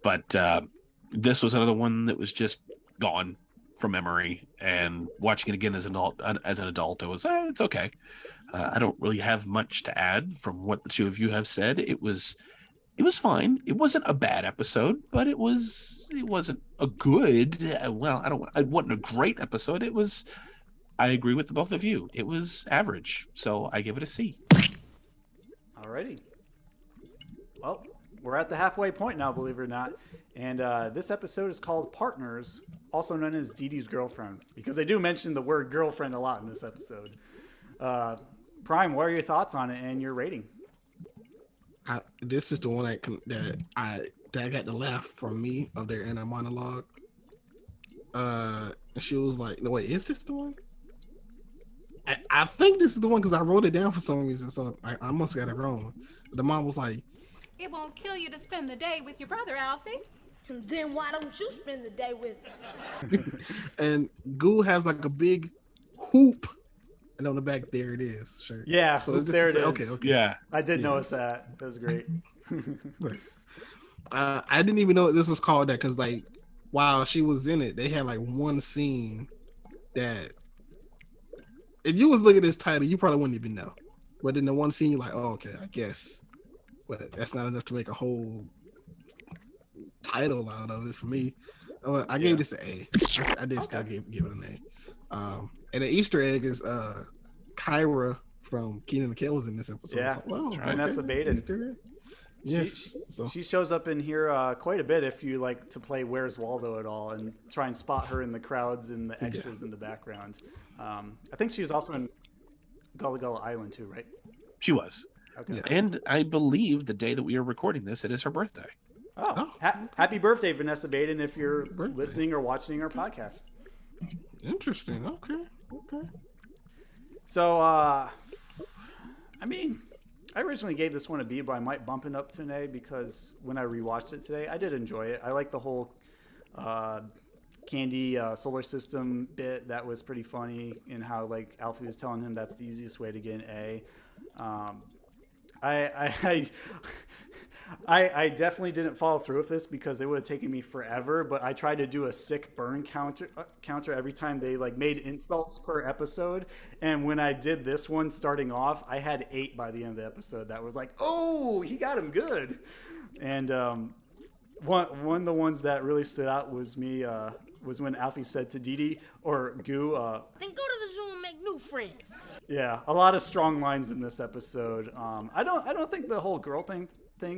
But this was another one that was just gone from memory, and watching it again as an adult, it was it's okay. I don't really have much to add from what the two of you have said. It was fine. It wasn't a bad episode, but it wasn't a good. Well, it wasn't a great episode. It was. I agree with the both of you. It was average, so I give it a C. Alrighty. Well, we're at the halfway point now, believe it or not. And this episode is called Partners, also known as Dee Dee's girlfriend, because they do mention the word girlfriend a lot in this episode. Prime, what are your thoughts on it and your rating? This is the one that I got the laugh from me of their inner monologue. She was like, "No, wait, is this the one?" I think this is the one because I wrote it down for some reason, so I must have got it wrong. The mom was like, It won't kill you to spend the day with your brother, Alphie. And then why don't you spend the day with him? and Goo has like a big hoop. And on the back, there it is. Sure. Yeah, so there it is. Okay. Yeah. I did notice that. That was great. I didn't even know this was called that because, like, while she was in it, they had like one scene that if you was looking at this title, you probably wouldn't even know. But in the one scene, you're like, oh, okay, I guess. But that's not enough to make a whole title out of it for me. I gave this an A. I did still give it an A. And the Easter egg is Kyra from Kenan and Kel was in this episode. Yeah, so, wow, Vanessa Baden. Yes, she shows up in here quite a bit if you like to play Where's Waldo at all and try and spot her in the crowds and the extras in the background. I think she was also in Gullah Gullah Island too, right? She was. Okay. Yeah. And I believe the day that we are recording this, it is her birthday. Oh, happy birthday, Vanessa Baden, if you're listening or watching our podcast. Interesting. Okay. So, I mean, I originally gave this one a B, but I might bump it up to an A because when I rewatched it today, I did enjoy it. I like the whole Candy solar system bit. That was pretty funny, and how like Alphie was telling him that's the easiest way to get an A. I definitely didn't follow through with this because it would have taken me forever, but I tried to do a sick burn counter every time they like made insults per episode. And when I did this one starting off, I had 8 by the end of the episode. That was like, oh, he got him good. And one of the ones that really stood out was me was when Alphie said to Dee Dee or Goo, Then go to the zoo and make new friends. Yeah, a lot of strong lines in this episode. I don't think the whole girl thing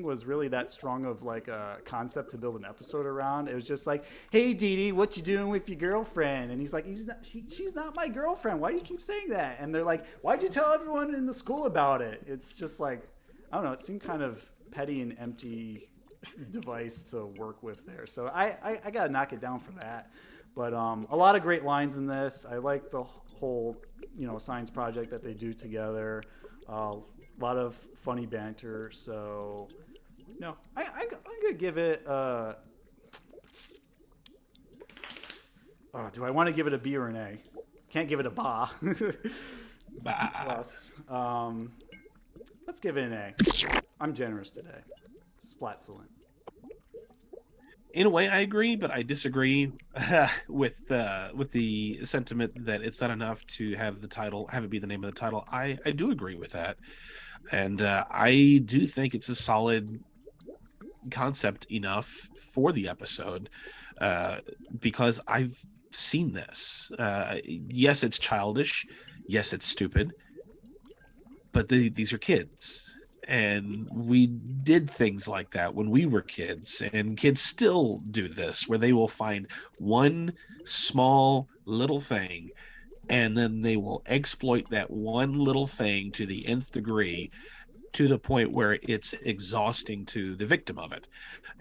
was really that strong of like a concept to build an episode around. It was just like, hey Dee Dee, what you doing with your girlfriend? And he's like, she's not my girlfriend. Why do you keep saying that? And they're like, why'd you tell everyone in the school about it? It's just like, I don't know, it seemed kind of petty and empty device to work with there. So I gotta knock it down for that. But a lot of great lines in this. I like the whole science project that they do together. A lot of funny banter. So I'm gonna give it do I want to give it a B or an A? Can't give it a ba. Bah. Plus let's Let's give it an A. I'm generous today. Splatulent. In a way, I agree, but I disagree with the sentiment that it's not enough to have it be the name of the title. I do agree with that, and I do think it's a solid concept enough for the episode because I've seen this. Yes, it's childish. Yes, it's stupid. But these are kids. And we did things like that when we were kids, and kids still do this, where they will find one small little thing and then they will exploit that one little thing to the nth degree, to the point where it's exhausting to the victim of it.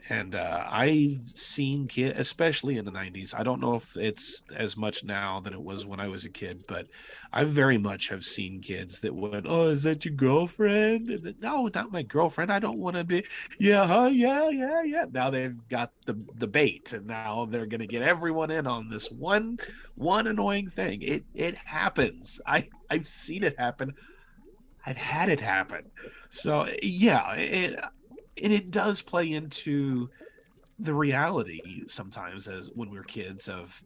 And I've seen kids, especially in the 90s. I don't know if it's as much now than it was when I was a kid, but I very much have seen kids that went, "Oh, is that your girlfriend?" And then, "No, not my girlfriend. I don't want to be." "Yeah, huh? Yeah. Now they've got the bait, and now they're going to get everyone in on this one annoying thing. It happens. I've seen it happen. I've had it happen. So yeah, it does play into the reality sometimes, as when we're kids, of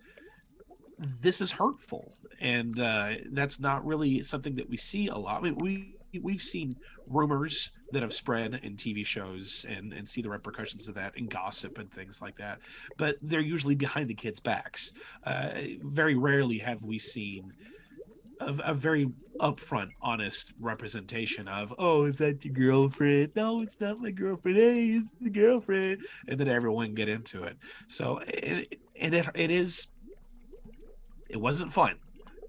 this is hurtful, and that's not really something that we see a lot. I mean, we've seen rumors that have spread in TV shows and see the repercussions of that in gossip and things like that, but they're usually behind the kids' backs. Very rarely have we seen a very upfront, honest representation of, "Oh, is that your girlfriend? No, it's not my girlfriend. Hey, it's the girlfriend," and then everyone get into it. So it wasn't fun.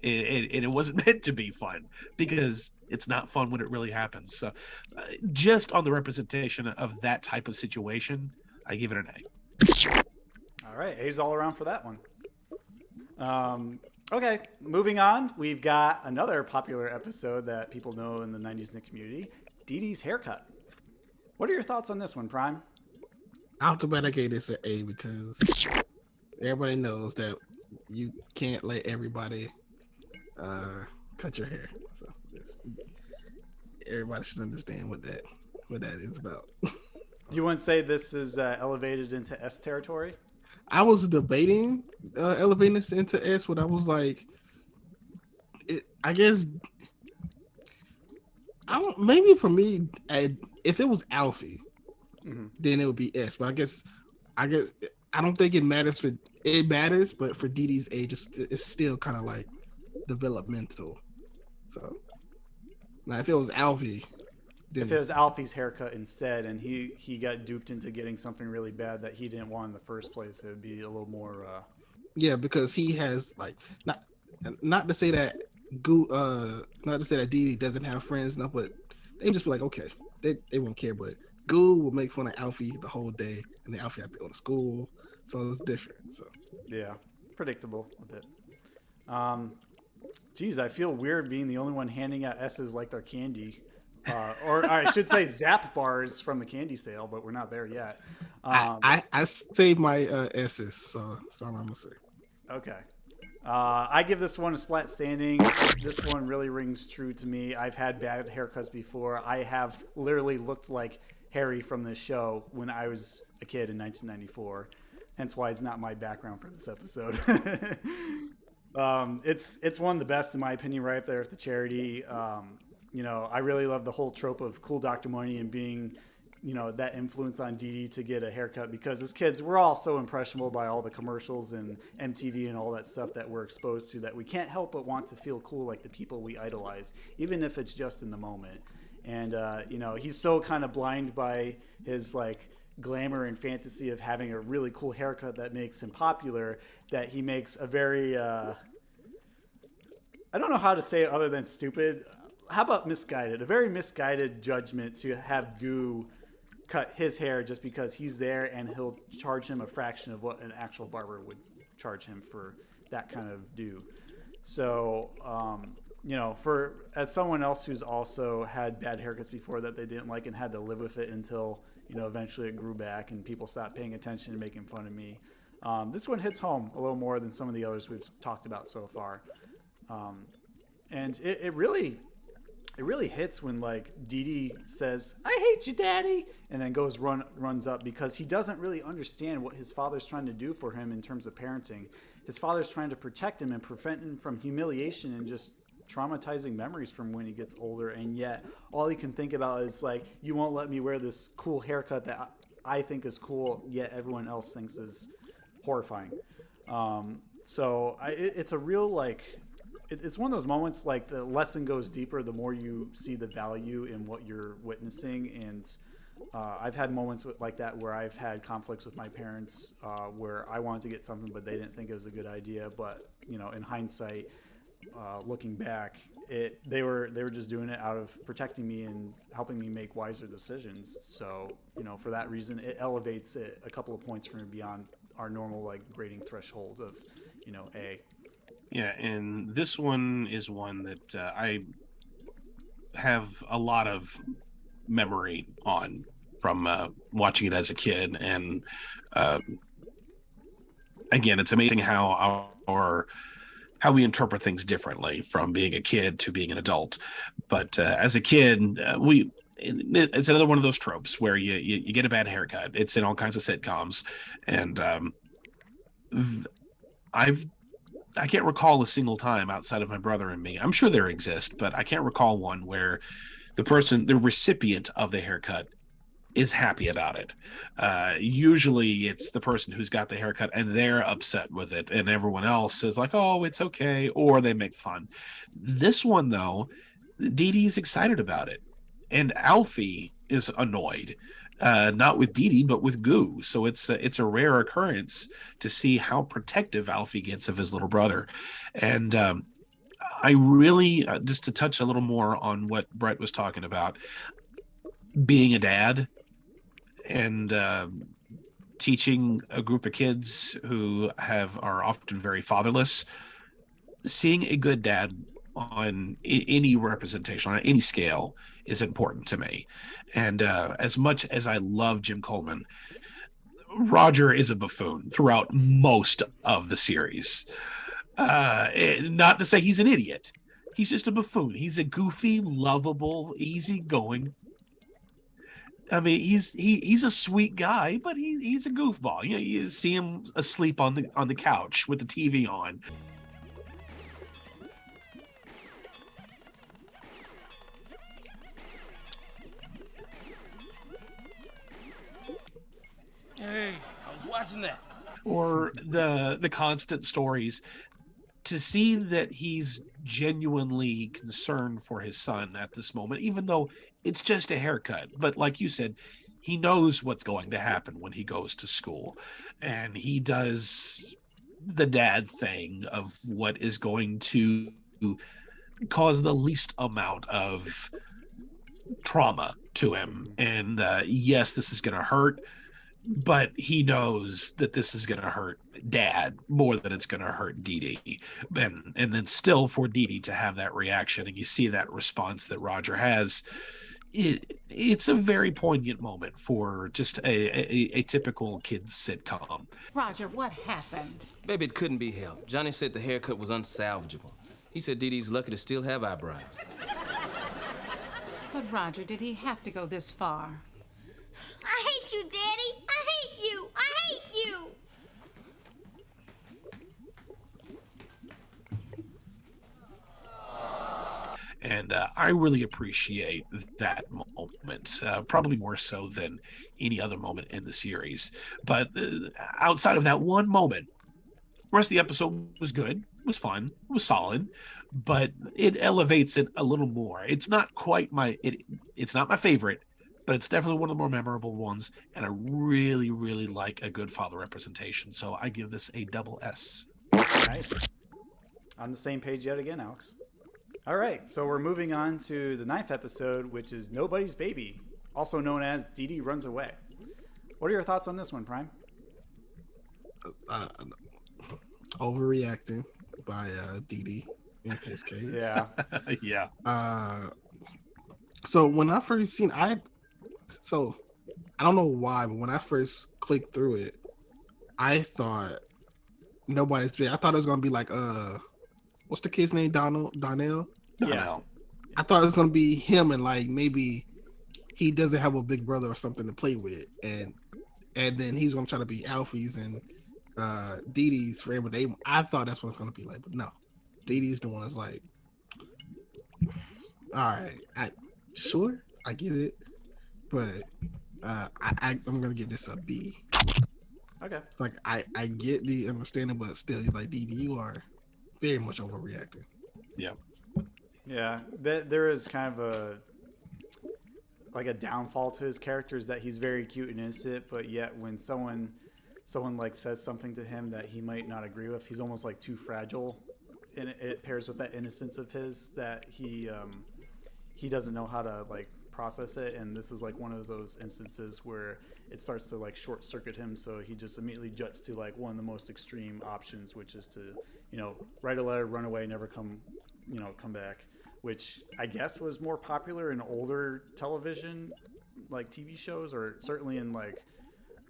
It wasn't meant to be fun, because it's not fun when it really happens. So just on the representation of that type of situation, I give it an A. All right, A's all around for that one. Okay, moving on. We've got another popular episode that people know in the 90s Nick community, Dee Dee's haircut. What are your thoughts on this one, Prime? I'll go back and give this an A, because everybody knows that you can't let everybody cut your hair. So everybody should understand what that is about. You wouldn't say this is elevated into S territory? I was debating elevating this into S, but I was like, I guess, maybe for me, if it was Alphie, then it would be S. But I guess I don't think it matters but for Dee Dee's age, it's still kind of like developmental. So now, if it was Alphie. If it was Alfie's haircut instead, and he got duped into getting something really bad that he didn't want in the first place, it would be a little more. Yeah, because he has, like, not to say that not to say that Dee Dee doesn't have friends, no, but they just be like, okay, they won't care. But Goo will make fun of Alphie the whole day, and then Alphie have to go to school, so it's different. So yeah, predictable a bit. Geez, I feel weird being the only one handing out S's like they're candy. Or I should say Zap bars from the candy sale, but we're not there yet. I saved my S's, so that's all I'm gonna say. Okay. I give this one a Splat standing. This one really rings true to me. I've had bad haircuts before. I have literally looked like Harry from this show when I was a kid in 1994. Hence why it's not my background for this episode. It's one of the best in my opinion, right up there with the charity. I really love the whole trope of cool Dr. Money and being, that influence on Dee Dee to get a haircut, because as kids, we're all so impressionable by all the commercials and MTV and all that stuff that we're exposed to, that we can't help but want to feel cool like the people we idolize, even if it's just in the moment. And, he's so kind of blind by his, like, glamour and fantasy of having a really cool haircut that makes him popular, that he makes a very, I don't know how to say it other than stupid. How about misguided? A very misguided judgment to have Goo cut his hair just because he's there, and he'll charge him a fraction of what an actual barber would charge him for that kind of do. So, as someone else who's also had bad haircuts before that they didn't like and had to live with it until, eventually it grew back and people stopped paying attention and making fun of me. This one hits home a little more than some of the others we've talked about so far. And it really it really hits when like Dee Dee says, "I hate you, Daddy," and then runs up because he doesn't really understand what his father's trying to do for him in terms of parenting. His father's trying to protect him and prevent him from humiliation and just traumatizing memories from when he gets older, and yet all he can think about is like, you won't let me wear this cool haircut that I think is cool, yet everyone else thinks is horrifying. It's a real like, it's one of those moments like the lesson goes deeper the more you see the value in what you're witnessing. And I've had moments like that where I've had conflicts with my parents where I wanted to get something but they didn't think it was a good idea, but in hindsight, looking back, they were just doing it out of protecting me and helping me make wiser decisions. So for that reason, it elevates it a couple of points from beyond our normal like grading threshold of A. Yeah, and this one is one that I have a lot of memory on from watching it as a kid, and again, it's amazing how we interpret things differently from being a kid to being an adult. But as a kid, it's another one of those tropes where you get a bad haircut. It's in all kinds of sitcoms, and I can't recall a single time outside of my brother and me. I'm sure there exist, but I can't recall one where the recipient of the haircut is happy about it. Usually it's the person who's got the haircut and they're upset with it, and everyone else is like, oh, it's okay, or they make fun. This one, though, Dee Dee's excited about it, and Alphie is annoyed. Not with Dee Dee, but with Goo. So it's a rare occurrence to see how protective Alphie gets of his little brother. And I really, just to touch a little more on what Brett was talking about, being a dad and teaching a group of kids who are often very fatherless, seeing a good dad on any representation, on any scale, is important to me. And as much as I love Jim Coleman, Roger is a buffoon throughout most of the series. Not to say he's an idiot. He's just a buffoon. He's a goofy, lovable, easygoing. I mean, he's a sweet guy, but he's a goofball. You see him asleep on the couch with the TV on. Hey, I was watching that. Or the constant stories. To see that he's genuinely concerned for his son at this moment, even though it's just a haircut. But like you said, he knows what's going to happen when he goes to school. And he does the dad thing of what is going to cause the least amount of trauma to him. And yes, this is going to hurt, but he knows that this is going to hurt Dad more than it's going to hurt Dee Dee. And then still for Dee Dee to have that reaction, and you see that response that Roger has, it's a very poignant moment for just a typical kids sitcom. Roger, what happened? Baby, it couldn't be helped. Johnny said the haircut was unsalvageable. He said Dee Dee's lucky to still have eyebrows. But Roger, did he have to go this far? I hate you, Daddy. I hate you. I hate you. And I really appreciate that moment, probably more so than any other moment in the series. But outside of that one moment, the rest of the episode was good, was fun, was solid, but it elevates it a little more. It's not quite it's not my favorite, but it's definitely one of the more memorable ones. And I really, really like a good father representation. So I give this a double S. Nice. On the same page yet again, Alex. All right, so we're moving on to the 9th episode, which is Nobody's Baby, also known as Dee Dee Runs Away. What are your thoughts on this one, Prime? Overreacting by Dee Dee in his case. Yeah. Yeah. So when I first seen I don't know why, but when I first clicked through it, I thought Nobody's Baby. I thought it was gonna be like what's the kid's name? Donnell? Yeah. I thought it was gonna be him and like maybe he doesn't have a big brother or something to play with, and then he's gonna try to be Alphie's and Dee Dee's friend. But I thought that's what it's gonna be like, but no, Dee Dee's the one that's like, all right, I get it, but I'm gonna give this a B. Okay. It's like I get the understanding, but still, like Dee Dee, you are very much overreacting. Yeah. Yeah, there is kind of a downfall to his character is that he's very cute and innocent, but yet when someone like says something to him that he might not agree with, he's almost like too fragile, and it pairs with that innocence of his that he doesn't know how to like process it. And this is like one of those instances where it starts to like short circuit him, so he just immediately juts to like one of the most extreme options, which is to write a letter, run away, never come back, which I guess was more popular in older television, like TV shows, or certainly in like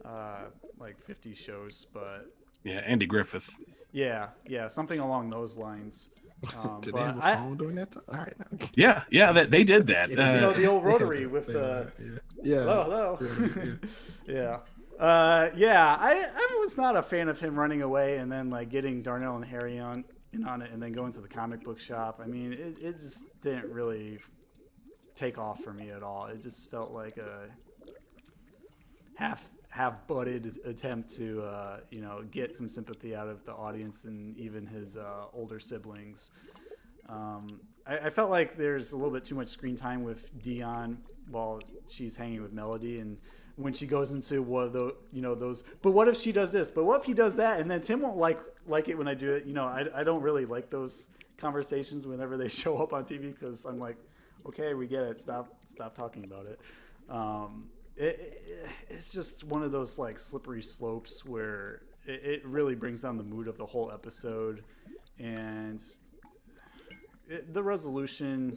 50s shows. But yeah, Andy Griffith. Yeah, something along those lines. Did they have a phone during that time? All right. Yeah, they did that. The old rotary with the hello. Yeah. I was not a fan of him running away and then like getting Darnell and Harry on it and then going to the comic book shop. I mean, it just didn't really take off for me at all. It just felt like a half-butted attempt to get some sympathy out of the audience and even his older siblings. I felt like there's a little bit too much screen time with Dion while she's hanging with Melody, and when she goes into one of those, but what if she does this? But what if he does that? And then Tim won't like it when I do it. I don't really like those conversations whenever they show up on TV because I'm like, okay, we get it. Stop talking about it. It's just one of those like slippery slopes where it really brings down the mood of the whole episode, and the resolution.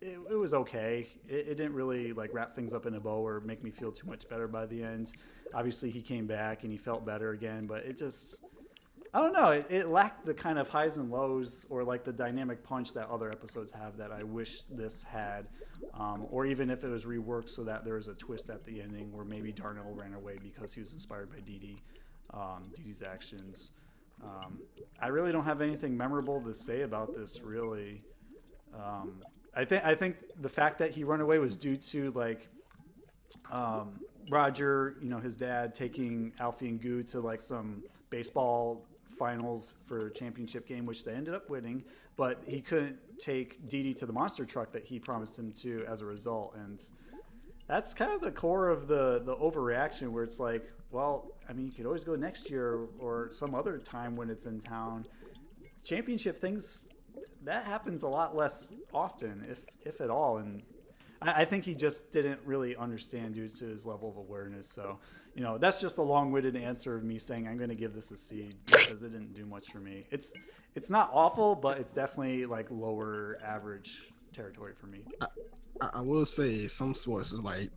It was okay. It didn't really like wrap things up in a bow or make me feel too much better by the end. Obviously, he came back and he felt better again, but it just, I don't know. It lacked the kind of highs and lows or like the dynamic punch that other episodes have that I wish this had. Or even if it was reworked so that there was a twist at the ending where maybe Darnell ran away because he was inspired by Dee Dee, Dee Dee's actions. I really don't have anything memorable to say about this, really. I think the fact that he ran away was due to like Roger, his dad taking Alphie and Goo to like some baseball finals for a championship game, which they ended up winning, but he couldn't take Dee Dee to the monster truck that he promised him to as a result. And that's kind of the core of the overreaction, where it's like, well, I mean, you could always go next year or some other time when it's in town. Championship things, that happens a lot less often, if at all. And I think he just didn't really understand due to his level of awareness. So, that's just a long-winded answer of me saying I'm going to give this a C because it didn't do much for me. It's not awful, but it's definitely like lower average territory for me. I will say some sports is like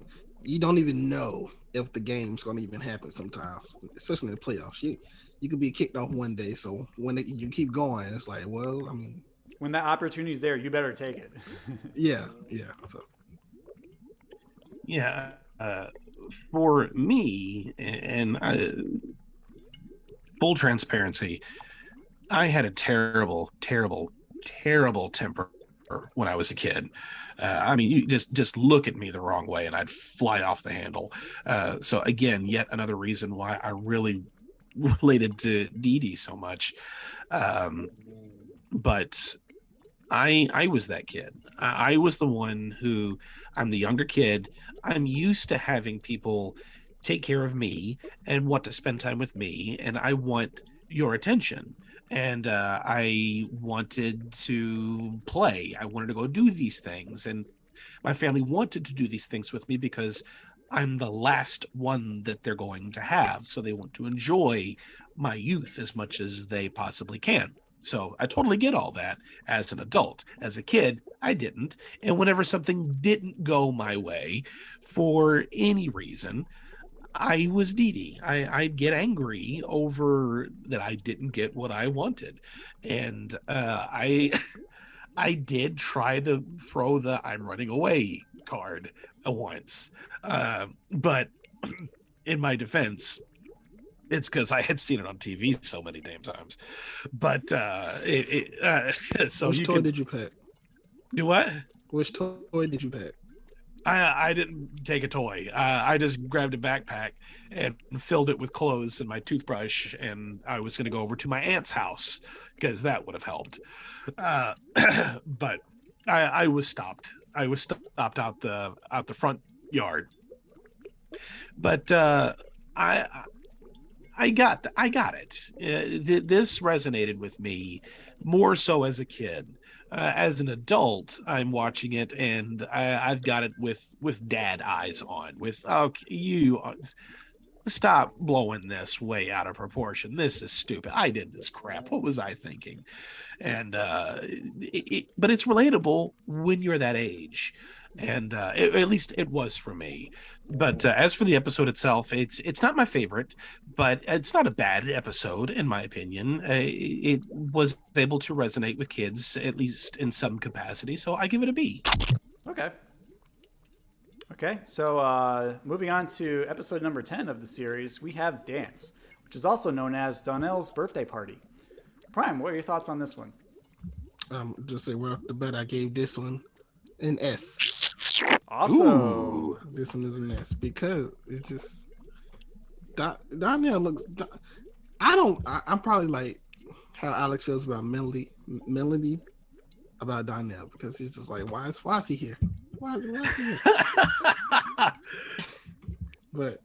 you don't even know if the game's going to even happen sometimes, especially in the playoffs. You could be kicked off one day, so when you keep going, it's like, well, I mean, when that opportunity's there, you better take it. Yeah. So. Yeah, for me, and full transparency, I had a terrible temper when I was a kid. I mean, you just look at me the wrong way and I'd fly off the handle. So again, yet another reason why I really related to Dee Dee so much. But I was that kid. I was the one who, I'm the younger kid. I'm used to having people take care of me and want to spend time with me, and I want your attention. And I wanted to play. I wanted to go do these things. And my family wanted to do these things with me because I'm the last one that they're going to have. So they want to enjoy my youth as much as they possibly can. So I totally get all that as an adult. As a kid, I didn't. And whenever something didn't go my way for any reason, I was Dee Dee. I'd get angry over that I didn't get what I wanted. And I did try to throw the "I'm running away" card once, but in my defense, it's because I had seen it on TV so many damn times. But so Which you toy can did you pack? do what? Which toy did you pack? I didn't take a toy. I just grabbed a backpack and filled it with clothes and my toothbrush, and I was going to go over to my aunt's house because that would have helped. But I was stopped. I was stopped out the front yard. But I got it. This resonated with me more so as a kid. As an adult, I'm watching it and I've got it with dad eyes on. With you stop blowing this way out of proportion. This is stupid. I did this crap. What was I thinking? And but it's relatable when you're that age. And at least it was for me. But as for the episode itself, it's not my favorite, but it's not a bad episode in my opinion. It was able to resonate with kids, at least in some capacity, so I give it a B. Okay, so moving on to episode number 10 of the series, we have Dance, which is also known as Donnell's birthday party. Prime, what are your thoughts on this one? Just say right off the bat, I gave this one an S. Awesome. Ooh. This one is an S because it's just Donnell looks. I'm probably like how Alex feels about Melody about Donnell because he's just like, why is he here? Why is he here? But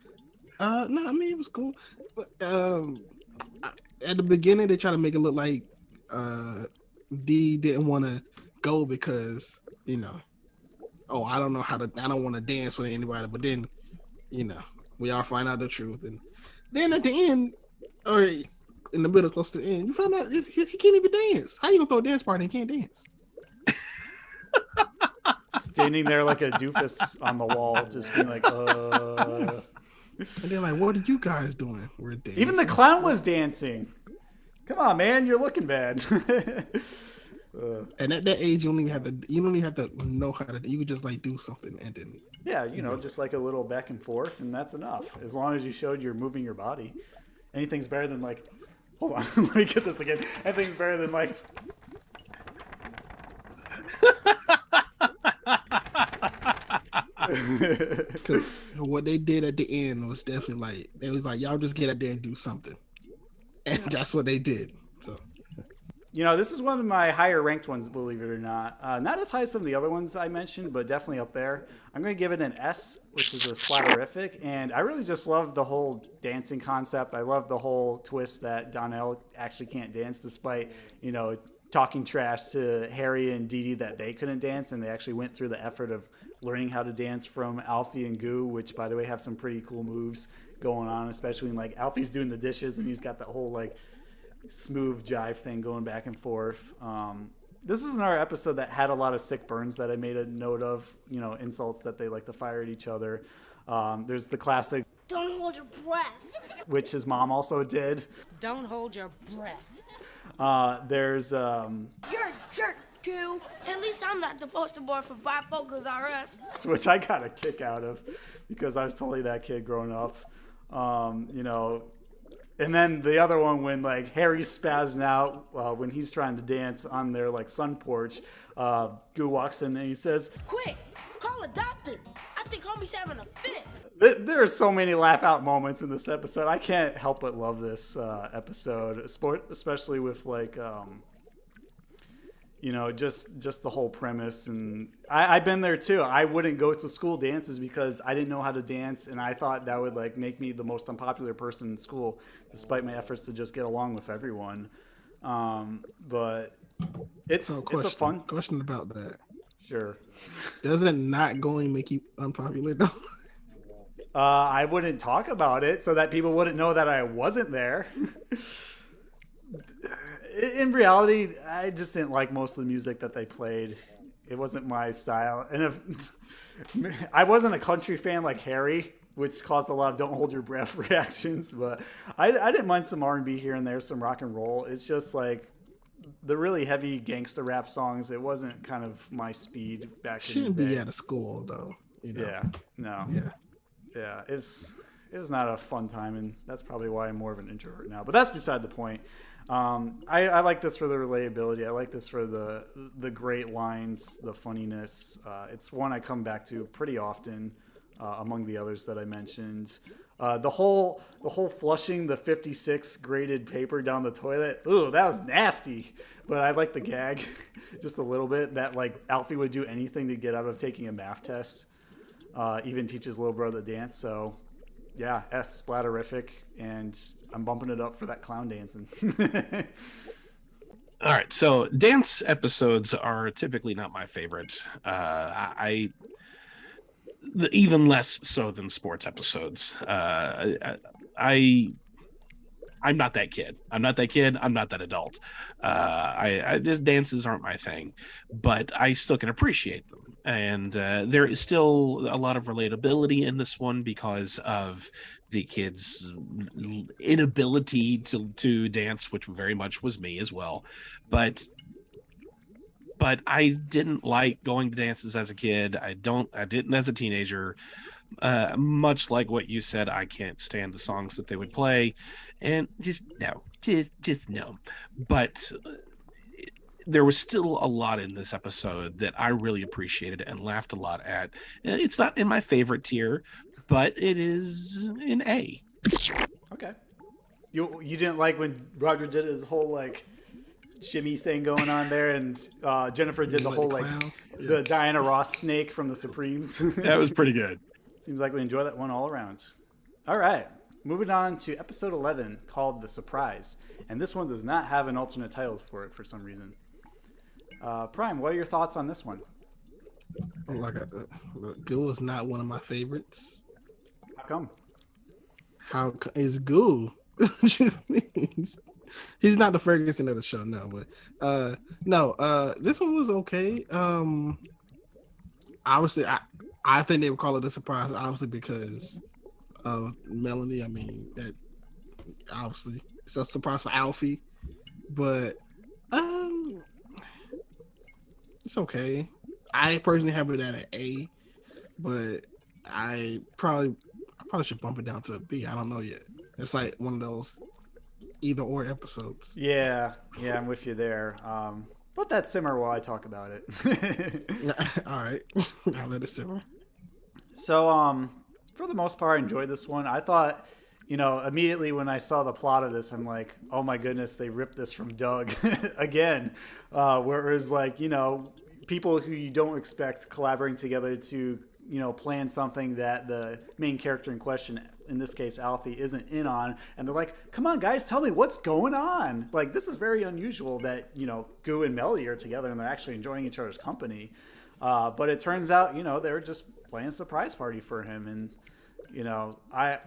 no, I mean it was cool. But, at the beginning, they try to make it look like Dee didn't want to go because I don't want to dance with anybody. But then, we all find out the truth, and then at the end, or in the middle, close to the end, you find out he can't even dance. How you gonna throw a dance party and can't dance? Standing there like a doofus on the wall, just being like, And they're like, what are you guys doing? We're dancing. Even the clown was dancing. Come on, man, you're looking bad. And at that age, you don't even have to know how to. You could just like do something and then. Yeah, just like a little back and forth, and that's enough. As long as you showed you're moving your body. Anything's better than like. Hold on, let me get this again. Anything's better than like. Because what they did at the end was definitely like they was like, y'all just get out there and do something, and that's what they did. So, this is one of my higher ranked ones, believe it or not. Not as high as some of the other ones I mentioned, but definitely up there. I'm going to give it an S, which is a splatterific, and I really just love the whole dancing concept. I love the whole twist that Donnell actually can't dance, despite talking trash to Harry and Dee Dee that they couldn't dance, and they actually went through the effort of learning how to dance from Alphie and Goo, which, by the way, have some pretty cool moves going on, especially when like Alphie's doing the dishes and he's got that whole like smooth jive thing going back and forth. This is another episode that had a lot of sick burns that I made a note of, insults that they like to fire at each other. There's the classic, Don't hold your breath. which his mom also did. Don't hold your breath. There's You're a jerk, Goo. At least I'm not the poster boy for Bifocals R Us. which I got a kick out of because I was totally that kid growing up. And then the other one when like Harry's spazzing out when he's trying to dance on their like sun porch, Goo walks in and he says, Quick, call a doctor. I think homie's having a fit. there are so many laugh out moments in this episode. I can't help but love this episode, especially with like, just the whole premise. And I've been there too. I wouldn't go to school dances because I didn't know how to dance. And I thought that would like make me the most unpopular person in school, despite my efforts to just get along with everyone. But it's a fun question about that. Sure. Doesn't not going make you unpopular though? I wouldn't talk about it so that people wouldn't know that I wasn't there. In reality, I just didn't like most of the music that they played. It wasn't my style. And if I wasn't a country fan like Harry, which caused a lot of don't hold your breath reactions, but I didn't mind some R&B here and there, some rock and roll. It's just like the really heavy gangster rap songs, it wasn't kind of my speed back Shouldn't in the day. be out of school though. You know? Yeah, no. Yeah. Yeah, it was not a fun time, and that's probably why I'm more of an introvert now. But that's beside the point. I like this for the relatability. I like this for the great lines, the funniness. It's one I come back to pretty often, among the others that I mentioned. The whole flushing the 56 graded paper down the toilet. Ooh, that was nasty. But I like the gag just a little bit. That like Alphie would do anything to get out of taking a math test. Even teach his little brother dance. So, yeah, splatterific, and I'm bumping it up for that clown dancing. All right, so dance episodes are typically not my favorite. Even less so than sports episodes. I'm not that kid. I'm not that adult. I just dances aren't my thing, but I still can appreciate them. And there is still a lot of relatability in this one because of the kids' inability to dance, which very much was me as well. But I didn't like going to dances as a kid. I didn't as a teenager. Much like what you said, I can't stand the songs that they would play, and just no. But there was still a lot in this episode that I really appreciated and laughed a lot at. It's not in my favorite tier, but it is in A. Okay. You didn't like when Roger did his whole like shimmy thing going on there, and Jennifer did the whole like the Diana Ross snake from the Supremes. That was pretty good. Seems like we enjoy that one all around. All right, moving on to episode 11 called The Surprise. And this one does not have an alternate title for it for some reason. Prime, what are your thoughts on this one? Like, Goo is not one of my favorites. How come? How is Goo? He's not the Ferguson of the show, no. But this one was okay. Obviously, I think they would call it a surprise, obviously because of Melanie. I mean, that obviously it's a surprise for Alphie, but it's okay. I personally have it at an A, but I probably should bump it down to a B. I don't know yet. It's like one of those either or episodes. Yeah, I'm with you there. Let that simmer while I talk about it. All right, I'll let it simmer. So, for the most part, I enjoyed this one. I thought, immediately when I saw the plot of this, I'm like, oh my goodness, they ripped this from Doug again. Whereas, like, people who you don't expect collaborating together to, plan something that the main character in question, in this case, Alphie, isn't in on. And they're like, come on, guys, tell me what's going on. Like, this is very unusual that, Goo and Melody are together and they're actually enjoying each other's company. But it turns out, they were just playing a surprise party for him. And, I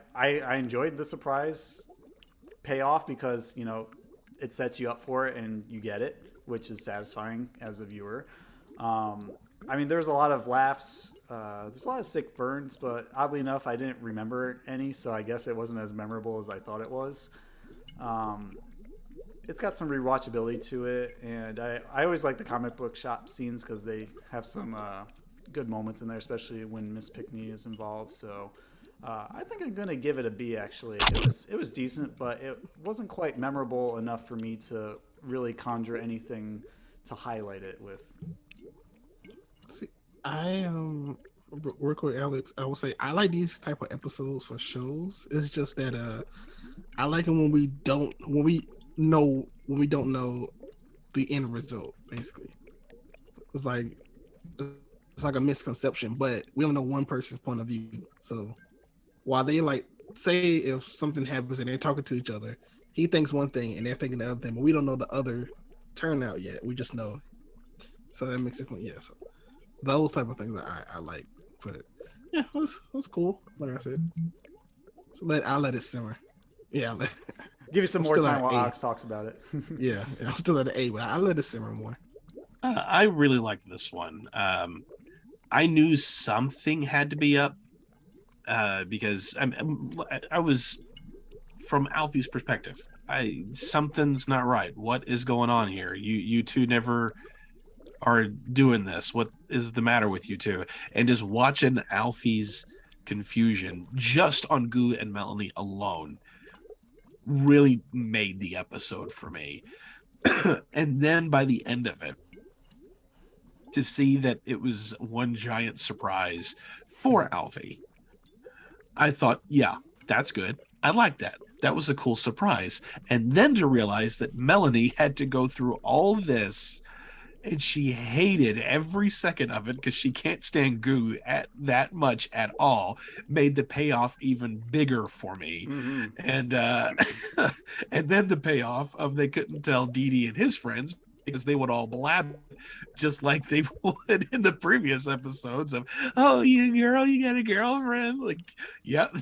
enjoyed the surprise payoff because, it sets you up for it and you get it, which is satisfying as a viewer. I mean, there's a lot of laughs. There's a lot of sick burns, but oddly enough, I didn't remember any, so I guess it wasn't as memorable as I thought it was. It's got some rewatchability to it, and I always like the comic book shop scenes because they have some good moments in there, especially when Miss Pickney is involved. So I think I'm going to give it a B, actually. It was decent, but it wasn't quite memorable enough for me to really conjure anything to highlight it with. See, real quick, Alex, I will say I like these type of episodes for shows. It's just that I like them when we don't know the end result. Basically, it's like a misconception, but we don't know one person's point of view. So while they like say if something happens and they're talking to each other, he thinks one thing and they're thinking the other thing, but we don't know the other turnout yet. We just know. So that makes it fun. Yeah. So those type of things I like, but yeah, it was cool. Like I said, so I'll let it simmer. Yeah, give you some more time while Ox talks about it. yeah, I'm still at the A, but I'll let it simmer more. I really liked this one. I knew something had to be up because I was from Alfie's perspective. something's not right. What is going on here? You two never are doing this. What is the matter with you two? And just watching Alfie's confusion just on Goo and Melanie alone really made the episode for me. And then by the end of it, to see that it was one giant surprise for Alfie, I thought, yeah, that's good. I like that. That was a cool surprise. And then to realize that Melanie had to go through all this and she hated every second of it because she can't stand Goo at that much at all, made the payoff even bigger for me. Mm-hmm. And and then the payoff of they couldn't tell Dee Dee and his friends because they would all blab just like they would in the previous episodes of, oh, you girl, you got a girlfriend. Like, yep,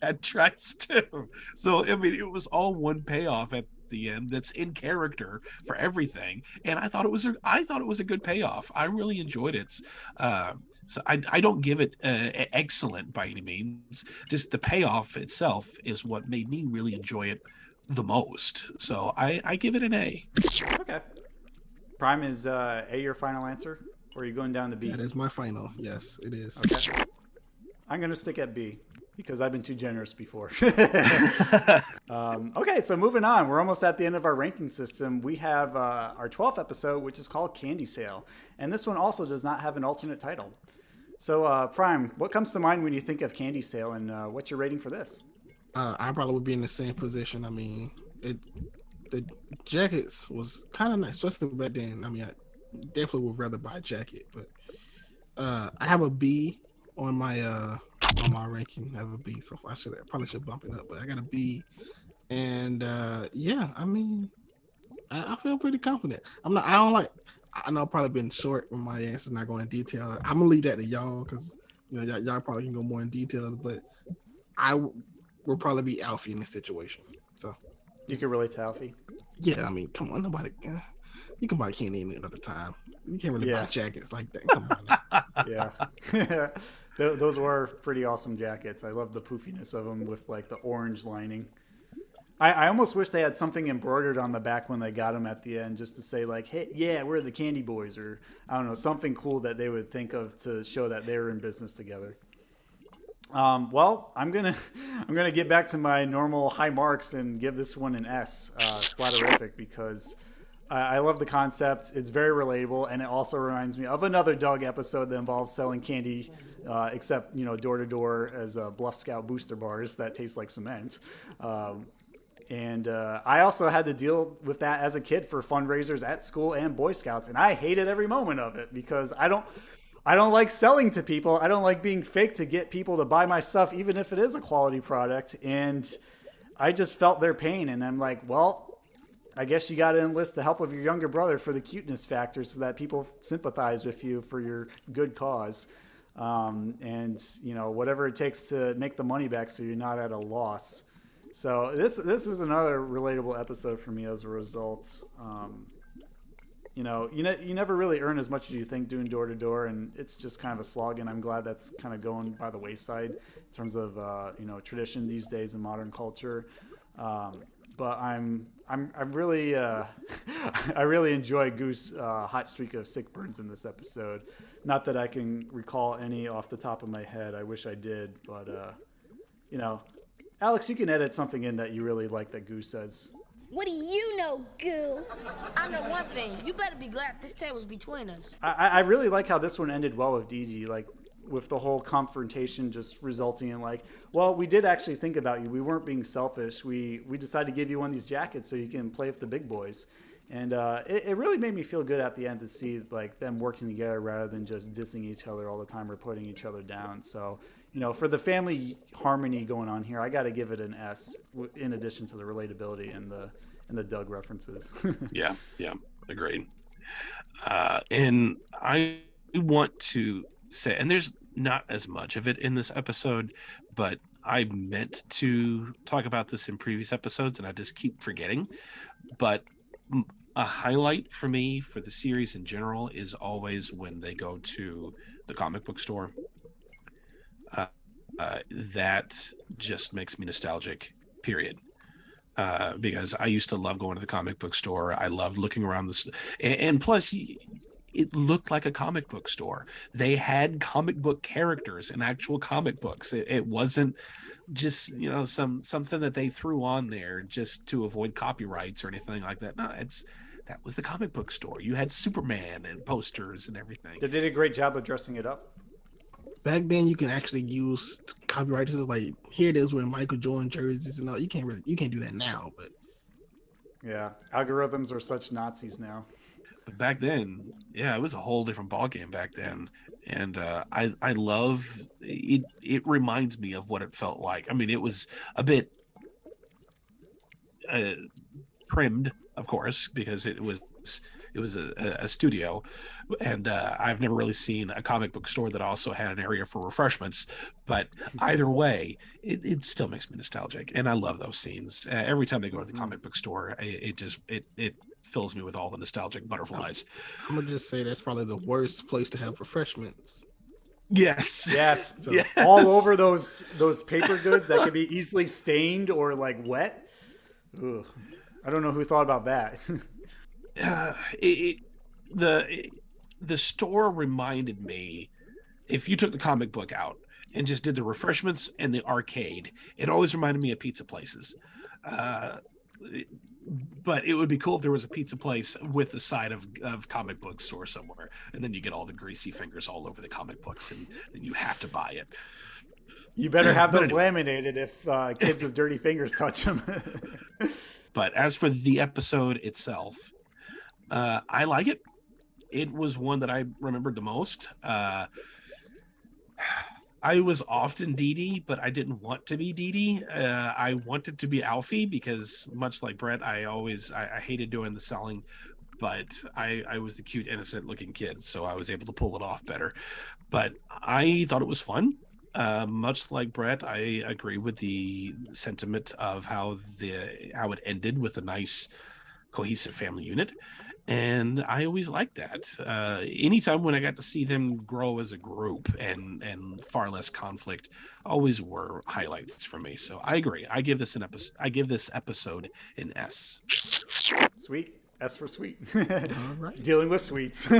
that tracks too. So, I mean, it was all one payoff at the end that's in character for everything. And I thought it was a good payoff. I really enjoyed it. So I don't give it excellent by any means. Just the payoff itself is what made me really enjoy it the most. So I give it an A. Okay. Prime, is A your final answer? Or are you going down to B? That is my final. Yes, it is. Okay. I'm going to stick at B because I've been too generous before. Okay, so moving on. We're almost at the end of our ranking system. We have our 12th episode, which is called Candy Sale. And this one also does not have an alternate title. So, Prime, what comes to mind when you think of Candy Sale, and what's your rating for this? I probably would be in the same position. I mean, the jackets was kind of nice, especially back then. I mean, I definitely would rather buy a jacket, but I have a B on my ranking. I have a B, so I probably should bump it up, but I got a B, and yeah, I mean, I feel pretty confident. I know I've probably been short with my answers, not going in detail. I'm gonna leave that to y'all because y'all probably can go more in detail, but I will probably be Alfie in this situation. So you can relate to Alfie. Yeah, I mean, come on, nobody. You can buy candy any other time. You can't really buy jackets like that. Come on. Yeah. Those were pretty awesome jackets. I love the poofiness of them with like the orange lining. I almost wish they had something embroidered on the back when they got them at the end, just to say like, hey, yeah, we're the Candy Boys, or I don't know, something cool that they would think of to show that they were in business together. Well, I'm gonna get back to my normal high marks and give this one an S, splatterific, because I love the concept. It's very relatable, and it also reminds me of another Doug episode that involves selling candy, except door to door as Bluff Scout booster bars that taste like cement. And I also had to deal with that as a kid for fundraisers at school and Boy Scouts, and I hated every moment of it because I don't like selling to people. I don't like being fake to get people to buy my stuff, even if it is a quality product. And I just felt their pain. And I'm like, well, I guess you got to enlist the help of your younger brother for the cuteness factor so that people sympathize with you for your good cause. And, whatever it takes to make the money back so you're not at a loss. So this was another relatable episode for me as a result. You never really earn as much as you think doing door to door, and it's just kind of a slog. And I'm glad that's kind of going by the wayside in terms of tradition these days in modern culture. But I'm really I really enjoy Goo's hot streak of sick burns in this episode. Not that I can recall any off the top of my head. I wish I did, but Alex, you can edit something in that you really like that Goo says. What do you know, Goo? I know one thing. You better be glad this table's between us. I really like how this one ended well with Dee Dee, like with the whole confrontation just resulting in like, well, we did actually think about you. We weren't being selfish. We decided to give you one of these jackets so you can play with the big boys. And it really made me feel good at the end to see like them working together rather than just dissing each other all the time or putting each other down. So, for the family harmony going on here, I got to give it an S in addition to the relatability and the Doug references. Yeah, agreed. And I want to say, and there's not as much of it in this episode, but I meant to talk about this in previous episodes, and I just keep forgetting. But a highlight for me for the series in general is always when they go to the comic book store. That just makes me nostalgic, period. because I used to love going to the comic book store. I loved looking around this, and plus it looked like a comic book store. They had comic book characters and actual comic books. It wasn't just, something that they threw on there just to avoid copyrights or anything like that. No, that was the comic book store. You had Superman and posters and everything. They did a great job of dressing it up. Back then, you can actually use copyrights like, here it is with Michael Jordan jerseys and all. You can't do that now, but yeah, algorithms are such Nazis now. But back then, yeah, it was a whole different ballgame back then. And I love it. It reminds me of what it felt like. I mean, it was a bit trimmed, of course, because it was a studio, and I've never really seen a comic book store that also had an area for refreshments. But either way, it still makes me nostalgic, and I love those scenes. Every time I go to the comic book store, it fills me with all the nostalgic butterflies. I'm gonna just say that's probably the worst place to have refreshments. Yes. So, yes. All over those paper goods that can be easily stained or like wet. Ugh. I don't know who thought about that. The store reminded me, if you took the comic book out and just did the refreshments and the arcade, it always reminded me of pizza places. But it would be cool if there was a pizza place with the side of comic book store somewhere, and then you get all the greasy fingers all over the comic books, and then you have to buy it. You better have those laminated if kids with dirty fingers touch them. But as for the episode itself, I like it. It was one that I remembered the most. I was often Dee Dee, but I didn't want to be Dee Dee. I wanted to be Alphie because, much like Brett, I hated doing the selling, but I was the cute, innocent-looking kid, so I was able to pull it off better. But I thought it was fun. Much like Brett, I agree with the sentiment of how it ended with a nice, cohesive family unit. And I always liked that. Anytime when I got to see them grow as a group and far less conflict, always were highlights for me. So I agree. I give this episode an S. Sweet. S for sweet. All right. Dealing with sweets.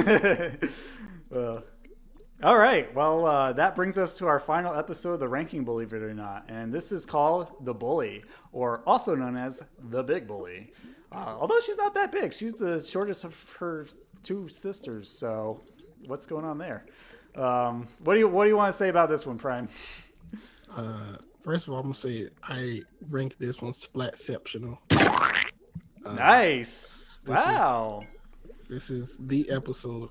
All right. Well, that brings us to our final episode of the ranking, believe it or not. And this is called The Bully, or also known as The Big Bully. Although she's not that big. She's the shortest of her two sisters. So what's going on there? What do you want to say about this one, Prime? First of all, I'm going to say I ranked this one splatceptional. Nice. Wow. This is the episode.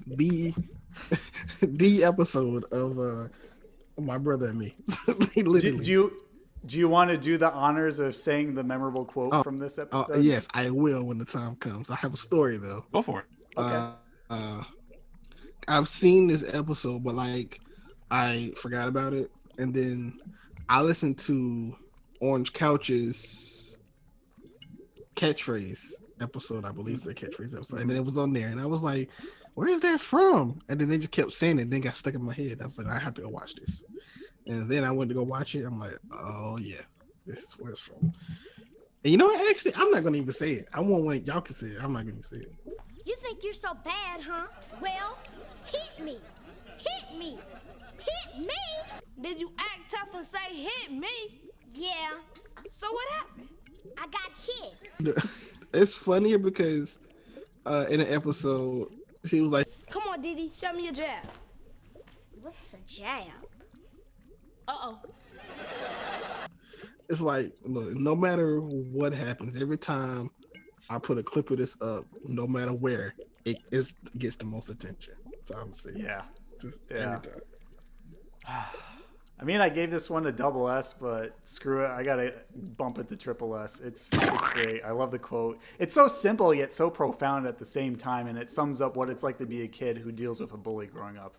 The episode of My Brother and Me. Literally. Do you want to do the honors of saying the memorable quote from this episode? Yes, I will when the time comes. I have a story though. Go for it. Okay. I've seen this episode, but I forgot about it, and then I listened to Orange Couch's catchphrase episode. I believe it's the catchphrase episode, and then it was on there, and I was like, "Where is that from?" And then they just kept saying it, and then got stuck in my head. I was like, "I have to go watch this." And then I went to go watch it. I'm like, oh yeah, this is where it's from. And you know what? Actually, I'm not gonna even say it. I want one y'all can say it. I'm not gonna say it. You think you're so bad, huh? Well, hit me. Hit me. Hit me? Did you act tough and say hit me? Yeah. So what happened? I got hit. It's funnier because in an episode, she was like, Come on, Dee Dee, show me your jab. What's a jab? Uh-oh. It's like, look, no matter what happens, every time I put a clip of this up, no matter where, it gets the most attention. So I'm saying, yeah. Every time. I mean, I gave this one a double S, but screw it. I got to bump it to triple S. It's great. I love the quote. It's so simple, yet so profound at the same time. And it sums up what it's like to be a kid who deals with a bully growing up.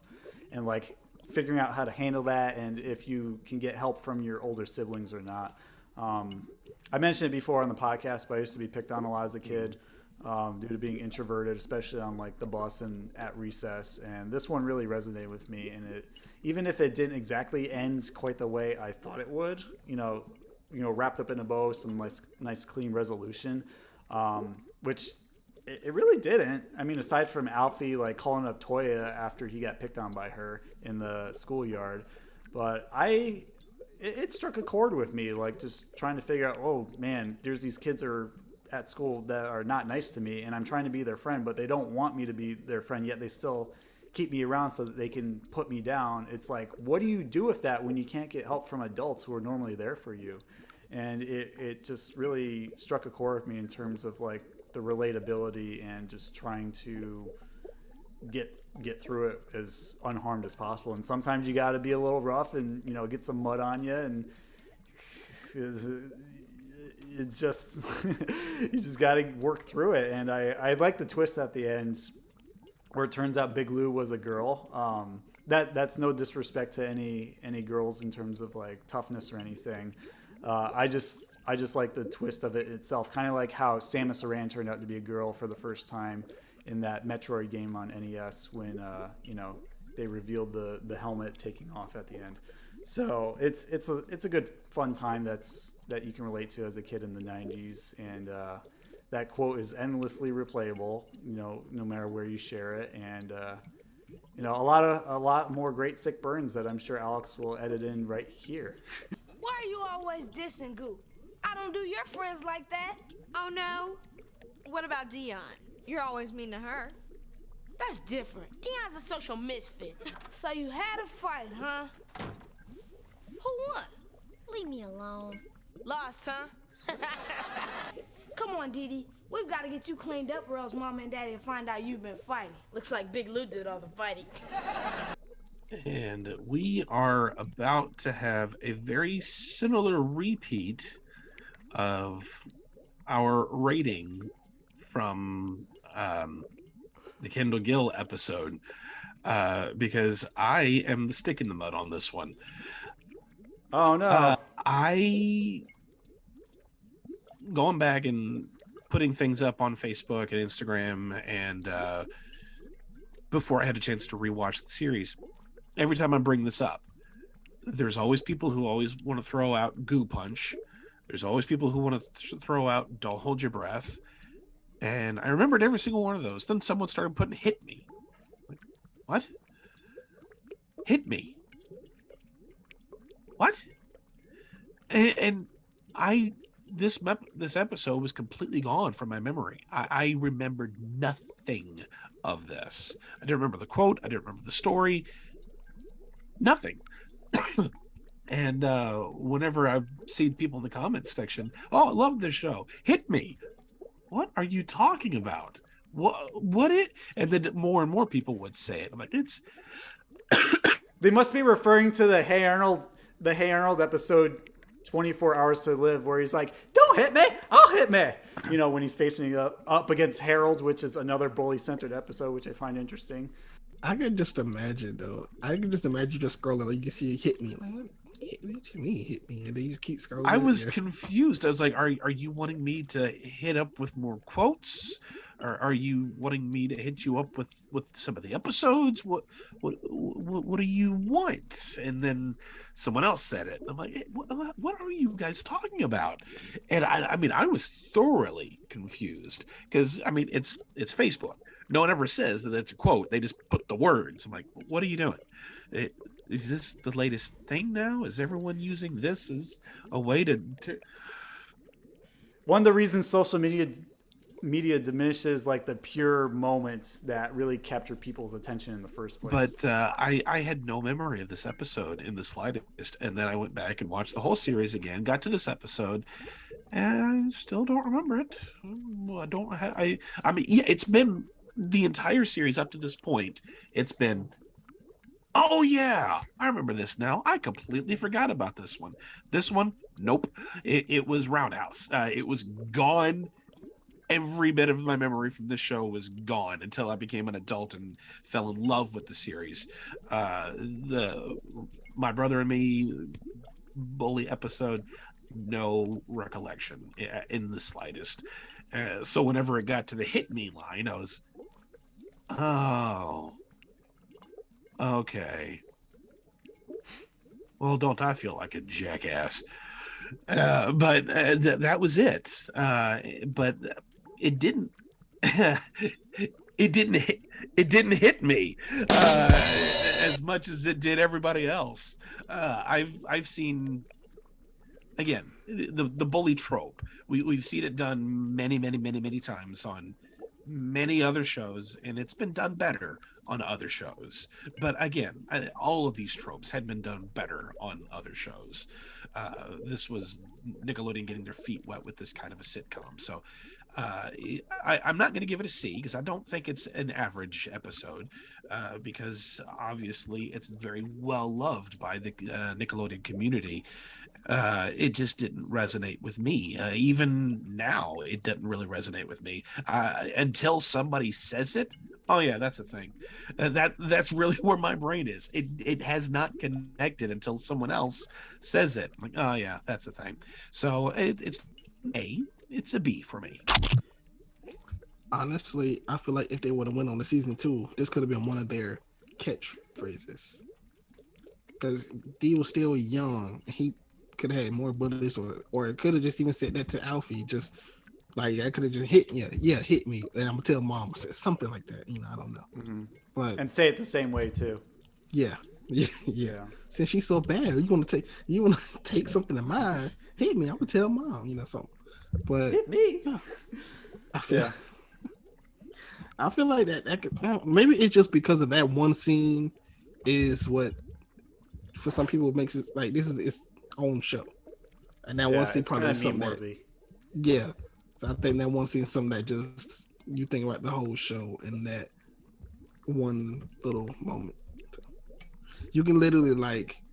And like figuring out how to handle that, and if you can get help from your older siblings or not. I mentioned it before on the podcast, but I used to be picked on a lot as a kid due to being introverted, especially on like the bus and at recess. And this one really resonated with me. And even if it didn't exactly end quite the way I thought it would, wrapped up in a bow, some nice clean resolution, which it really didn't. I mean, aside from Alphie like calling up Toya after he got picked on by her in the schoolyard, but it struck a chord with me, like just trying to figure out, oh man, there's these kids are at school that are not nice to me, and I'm trying to be their friend, but they don't want me to be their friend, yet they still keep me around so that they can put me down. It's like, what do you do with that when you can't get help from adults who are normally there for you? And it just really struck a chord with me in terms of like the relatability and just trying to get through it as unharmed as possible. And sometimes you got to be a little rough and get some mud on you, and it's just you just got to work through it. And I like the twist at the end where it turns out Big Lou was a girl. That's no disrespect to any girls in terms of like toughness or anything. I just like the twist of it itself, kind of like how Samus Aran turned out to be a girl for the first time in that Metroid game on NES when they revealed the helmet taking off at the end. So it's a good fun time that you can relate to as a kid in the 90s, and that quote is endlessly replayable, no matter where you share it, and a lot more great sick burns that I'm sure Alex will edit in right here. Why are you always dissing Goo? I don't do your friends like that. Oh no? What about Dion? You're always mean to her. That's different. Dion's a social misfit. So you had a fight, huh? Who won? Leave me alone. Lost, huh? Come on, Dee Dee. We've got to get you cleaned up or else Mom and Daddy will find out you've been fighting. Looks like Big Lou did all the fighting. And we are about to have a very similar repeat of our rating from the Kendall Gill episode, because I am the stick in the mud on this one. Oh no. I going back and putting things up on Facebook and Instagram, and before I had a chance to rewatch the series, every time I bring this up, there's always people who always want to throw out Goo Punch. There's always people who want to throw out Don't Hold Your Breath. And I remembered every single one of those. Then someone started putting Hit Me. Like, what? Hit Me? What? And this episode was completely gone from my memory. I remembered nothing of this. I didn't remember the quote. I didn't remember the story. Nothing. And whenever I've seen people in the comments section, oh, I love this show. Hit Me. What are you talking about? What it? And then more and more people would say it. I'm like, it's. They must be referring to the Hey Arnold episode 24 Hours to Live, where he's like, don't hit me, I'll hit me. When he's facing up against Harold, which is another bully-centered episode, which I find interesting. I could just imagine, though. I could just imagine you just scrolling, like you see it hit me. Like, what you mean hit me? And then you just keep scrolling. I was confused. I was like, are you wanting me to hit up with more quotes? Or are you wanting me to hit you up with some of the episodes? What do you want? And then someone else said it. I'm like, what are you guys talking about? And I mean, I was thoroughly confused because it's Facebook. No one ever says that it's a quote. They just put the words. I'm like, what are you doing? Is this the latest thing now? Is everyone using this as a way to... One of the reasons social media diminishes like the pure moments that really capture people's attention in the first place. But I had no memory of this episode in the slightest, and then I went back and watched the whole series again, got to this episode, and I still don't remember it. It's been the entire series up to this point. It's been, oh yeah, I remember this now. I completely forgot about this one. This one, nope. It was Roundhouse. It was gone. Every bit of my memory from this show was gone until I became an adult and fell in love with the series. My Brother and Me bully episode, no recollection in the slightest. So whenever it got to the hit me line, I was, oh, okay. Well, don't I feel like a jackass? That was it. But it didn't. it didn't hit me as much as it did everybody else. I've seen, again, the bully trope. We've seen it done many times on many other shows, and it's been done better on other shows. But again, all of these tropes had been done better on other shows. This was Nickelodeon getting their feet wet with this kind of a sitcom. So I'm not going to give it a C because I don't think it's an average episode, because obviously it's very well loved by the Nickelodeon community. It just didn't resonate with me. Even now, it doesn't really resonate with me until somebody says it. Oh yeah, that's a thing. That's really where my brain is. It has not connected until someone else says it. I'm like, oh yeah, that's a thing. So it's a B for me. Honestly, I feel like if they would have went on to season 2, this could have been one of their catchphrases. Because Dee was still young. He could have had more bullies, or it could have just even said that to Alphie. Just like, I could have just hit me, and I'm gonna tell mom, something like that. I don't know. Mm-hmm. But and say it the same way too. Yeah. Since she's so bad, you want to take something of mine? Hit me. I'm gonna tell mom. Something. But hit me. I feel like that could, maybe it's just because of that one scene is what for some people makes it like this is its own show, and that one scene probably is something that, so I think that one scene is something that just you think about the whole show in that one little moment. You can literally like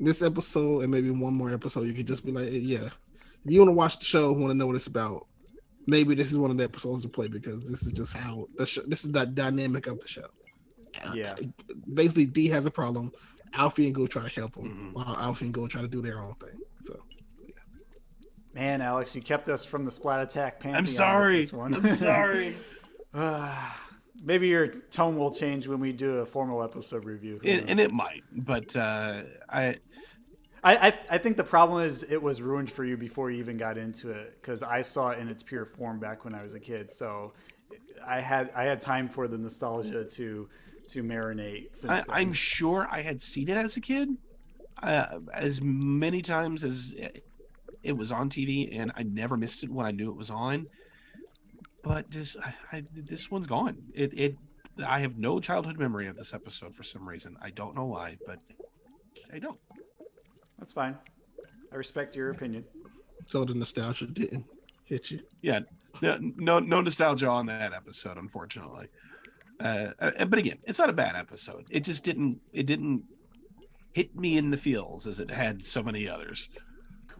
this episode and maybe one more episode, you could just be like, yeah, if you want to watch the show, want to know what it's about, maybe this is one of the episodes to play, because this is just how the show, this is the dynamic of the show. Basically Dee has a problem, Alphie and Goo try to help him, while Alphie and Goo try to do their own thing. So man, Alex, you kept us from the Splat Attack pantheon. I'm sorry. I'm sorry. Maybe your tone will change when we do a formal episode review. And it might, but I think the problem is it was ruined for you before you even got into it, because I saw it in its pure form back when I was a kid. So I had time for the nostalgia to marinate. Since I'm sure I had seen it as a kid, as many times as it was on TV, and I never missed it when I knew it was on. But this one's gone. I have no childhood memory of this episode for some reason. I don't know why, but I don't. That's fine. I respect your opinion. So the nostalgia didn't hit you? Yeah, no nostalgia on that episode, unfortunately. But again, it's not a bad episode. It just didn't hit me in the feels as it had so many others.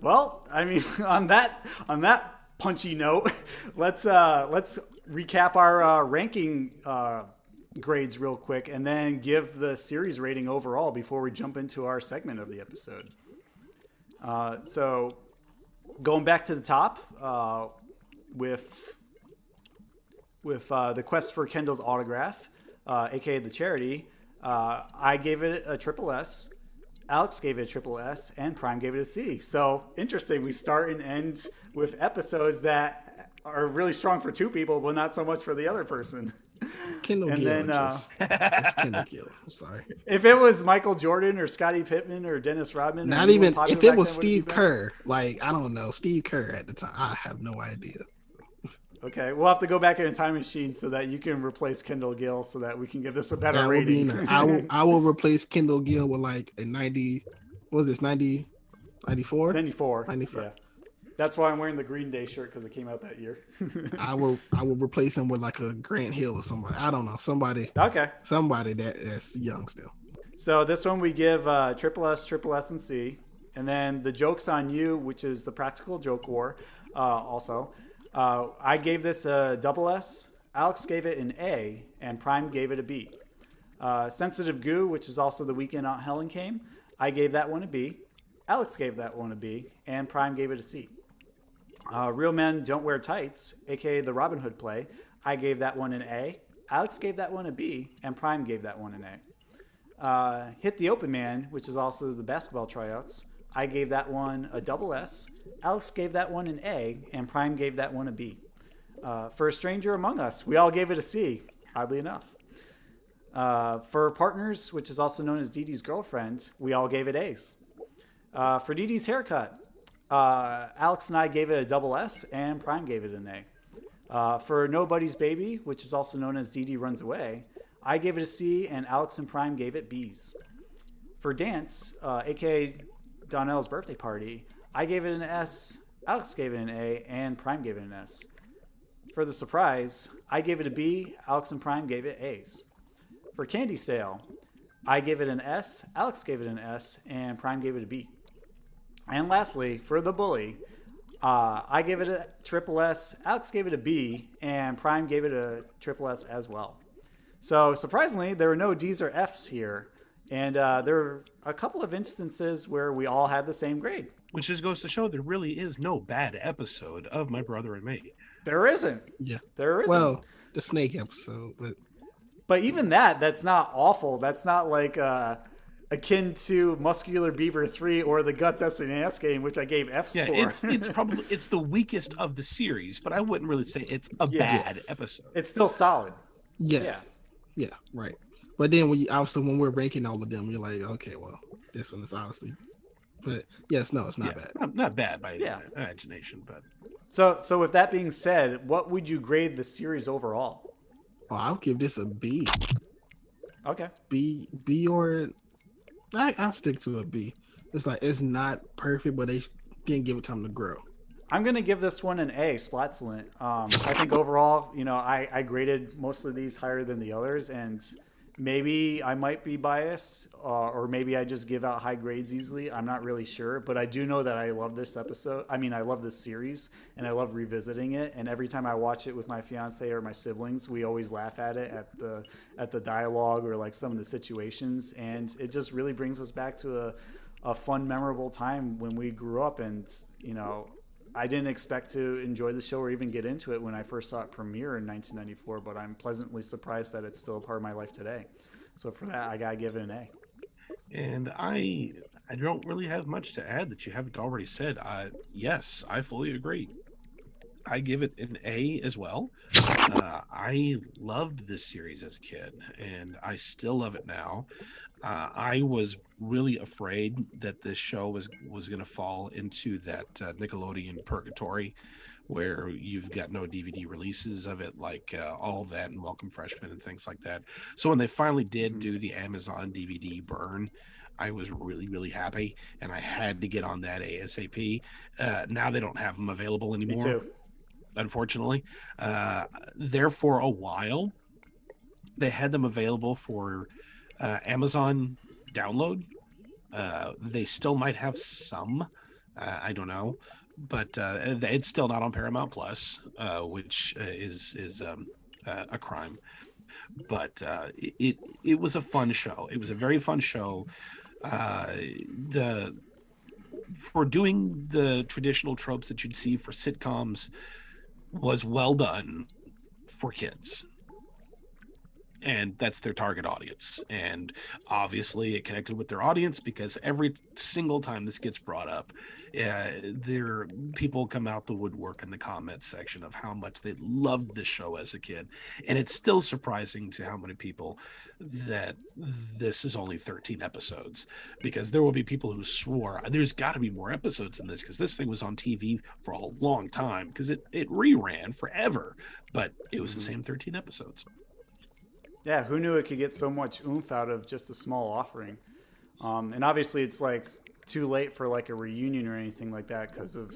Well, I mean, on that punchy note, let's recap our ranking grades real quick, and then give the series rating overall before we jump into our segment of the episode. So going back to the top, with the quest for Kendall's autograph, aka the charity, I gave it a triple S, Alex gave it a triple S, and Prime gave it a C. So interesting, we start and end with episodes that are really strong for two people, but not so much for the other person. Kendall and Gill, then it's Kendall Gill. I'm sorry. If it was Michael Jordan or Scottie Pippen or Dennis Rodman, not even if it was Steve Kerr, like I don't know, Steve Kerr at the time, I have no idea. Okay, we'll have to go back in a time machine so that you can replace Kendall Gill, so that we can give this a better rating. I will replace Kendall Gill with like a 90. What was this, 90, 94? 94. Yeah. That's why I'm wearing the Green Day shirt, because it came out that year. I will replace him with like a Grant Hill or somebody. I don't know, somebody. Okay. Somebody that's young still. So this one we give triple S, and C, and then the Joke's on You, which is the Practical Joke War. Also, I gave this a double S. Alex gave it an A, and Prime gave it a B. Sensitive Goo, which is also the Weekend Aunt Helen Came, I gave that one a B. Alex gave that one a B, and Prime gave it a C. Real Men Don't Wear Tights, aka the Robin Hood play, I gave that one an A. Alex gave that one a B, and Prime gave that one an A. Hit the Open Man, which is also the basketball tryouts, I gave that one a double S. Alex gave that one an A, and Prime gave that one a B. For A Stranger Among Us, we all gave it a C, oddly enough. For Partners, which is also known as Dee Dee's girlfriend, we all gave it A's. For Dee Dee's haircut, Alex and I gave it a double S, and Prime gave it an A. For Nobody's Baby, which is also known as Dee Dee Runs Away, I gave it a C, and Alex and Prime gave it B's. For Dance, aka Donnell's birthday party, I gave it an S, Alex gave it an A, and Prime gave it an S. For The Surprise, I gave it a B, Alex and Prime gave it A's. For Candy Sale, I gave it an S, Alex gave it an S, and Prime gave it a B. And lastly, for The Bully, I gave it a triple S, Alex gave it a B, and Prime gave it a triple S as well. So surprisingly, there were no D's or F's here. And there were a couple of instances where we all had the same grade. Which just goes to show there really is no bad episode of My Brother and Me. There isn't. Yeah. There isn't. Well, the snake episode, but even that's not awful. That's not like akin to Muscular Beaver 3 or the Guts S&S game, which I gave F's for. It's probably the weakest of the series, but I wouldn't really say it's a bad episode. It's still solid. Yeah, right. But then when we're ranking all of them, you're like, okay, well, this one is obviously. But yes, no, it's not bad. Not bad by imagination, but. So with that being said, what would you grade the series overall? Oh, I'll give this a B. Okay. B or I'll stick to a B. It's like it's not perfect, but they didn't give it time to grow. I'm gonna give this one an A, Splatsulent. I think overall, I graded most of these higher than the others, and maybe I might be biased, or maybe I just give out high grades easily. I'm not really sure, but I do know that I love this episode. I mean, I love this series, and I love revisiting it. And every time I watch it with my fiance or my siblings, we always laugh at it, at the dialogue or like some of the situations, and it just really brings us back to a fun, memorable time when we grew up. And I didn't expect to enjoy the show or even get into it when I first saw it premiere in 1994, but I'm pleasantly surprised that it's still a part of my life today. So for that, I gotta give it an A. And I don't really have much to add that you haven't already said. Yes, I fully agree. I give it an A as well. I loved this series as a kid, and I still love it now. I was really afraid that this show was going to fall into that Nickelodeon purgatory where you've got no DVD releases of it, like All That and Welcome Freshmen and things like that. So when they finally did do the Amazon DVD burn, I was really, really happy, and I had to get on that ASAP. Now they don't have them available anymore. Me too. Unfortunately. There for a while, they had them available for Amazon download. They still might have some, I don't know, but it's still not on Paramount Plus, which is a crime. But it was a fun show. It was a very fun show. For doing the traditional tropes that you'd see for sitcoms was well done for kids. And that's their target audience. And obviously it connected with their audience because every single time this gets brought up, people come out the woodwork in the comments section of how much they loved this show as a kid. And it's still surprising to how many people that this is only 13 episodes, because there will be people who swore there's got to be more episodes in this because this thing was on TV for a long time, because it reran forever, but it was the same 13 episodes. Yeah, who knew it could get so much oomph out of just a small offering? And obviously it's like too late for like a reunion or anything like that because of,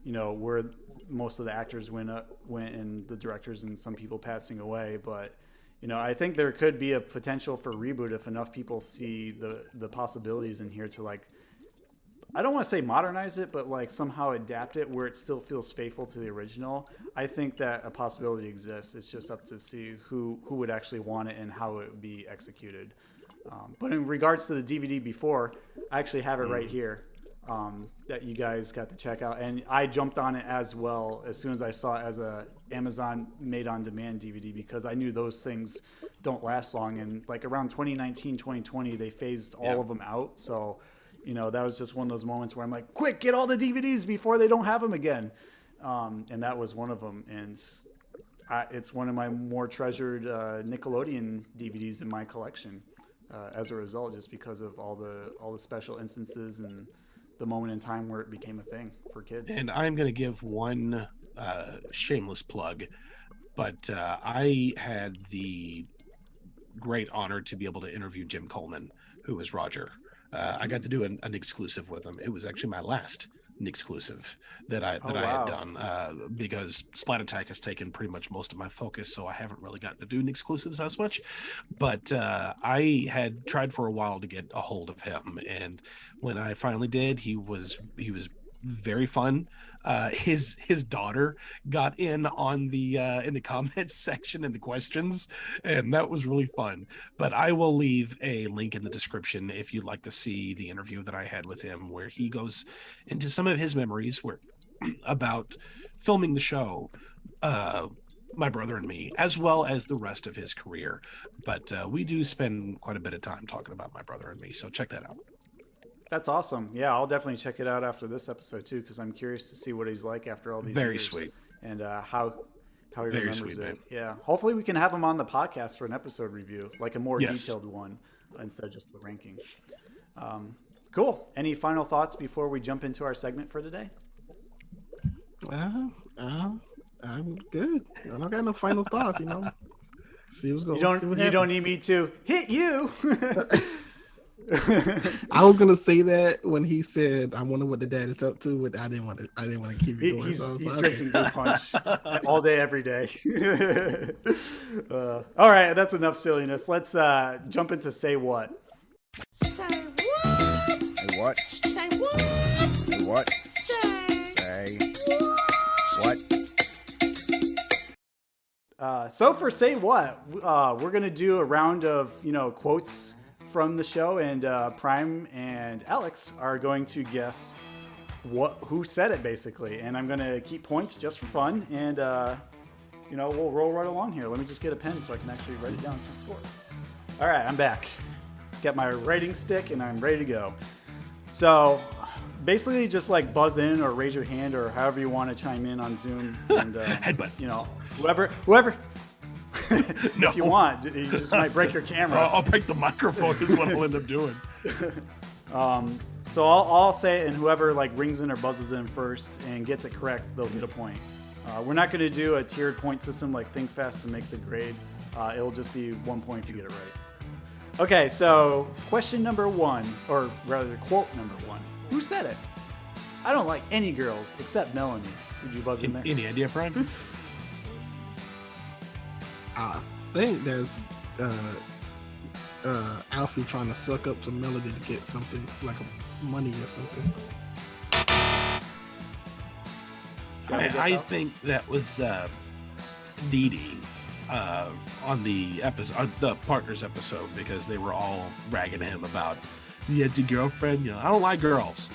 where most of the actors went and the directors and some people passing away. But, I think there could be a potential for reboot if enough people see the possibilities in here to like, I don't want to say modernize it, but like somehow adapt it where it still feels faithful to the original. I think that a possibility exists. It's just up to see who would actually want it and how it would be executed. But in regards to the DVD before, I actually have it right here that you guys got to check out. And I jumped on it as well as soon as I saw it as a Amazon made on demand DVD, because I knew those things don't last long. And like around 2019, 2020, they phased all of them out. So, that was just one of those moments where I'm like, quick, get all the DVDs before they don't have them again. And that was one of them. And it's one of my more treasured Nickelodeon DVDs in my collection as a result, just because of all the special instances and the moment in time where it became a thing for kids. And I'm going to give one shameless plug, but I had the great honor to be able to interview Jim Coleman, who was Roger. I got to do an exclusive with him. It was actually my last exclusive that I had done because Splat Attack has taken pretty much most of my focus, so I haven't really gotten to do exclusives as much. But I had tried for a while to get a hold of him, and when I finally did, he was very fun. His daughter got in on the in the comments section and the questions, and that was really fun. But I will leave a link in the description if you'd like to see the interview that I had with him, where he goes into some of his memories about filming the show, My Brother and Me, as well as the rest of his career. But we do spend quite a bit of time talking about My Brother and Me, so check that out. That's awesome. Yeah, I'll definitely check it out after this episode too, because I'm curious to see what he's like after all these Very years. Sweet. And how he remembers sweet, it. man. Yeah. Hopefully we can have him on the podcast for an episode review, like a more Yes. detailed one instead of just the ranking. Cool. Any final thoughts before we jump into our segment for today? I'm good. I don't got no final thoughts, See what's going on. You don't need me to hit you. I was gonna say that when he said, "I wonder what the dad is up to," but I didn't want to keep it going. He's like, drinking Goo Punch all day, every day. All right, that's enough silliness. Let's jump into Say What. Say what? Say what? Say what? Say what? Say What? So for Say What, we're going to do a round of, quotes from the show, and Prime and Alex are going to guess who said it, basically. And I'm going to keep points just for fun, and, we'll roll right along here. Let me just get a pen so I can actually write it down and score. All right, I'm back. Got my writing stick, and I'm ready to go. So basically just like buzz in or raise your hand or however you want to chime in on Zoom. And, Headbutt. Whoever. No. If you want, you just might break your camera. I'll break the microphone is what I'll end up doing. So I'll say it, and whoever rings in or buzzes in first and gets it correct, they'll get a point. We're not going to do a tiered point system like Think Fast to make the grade. It'll just be 1 point if you get it right. Okay, so question number one, or rather quote number one. Who said it? I don't like any girls except Melanie. Did you buzz in there? Any idea, Brian? I think there's Alphie trying to suck up to Melody to get something like money or something. I think that was Dee Dee on the episode, the Partners episode, because they were all ragging him about he had a girlfriend. I don't like girls.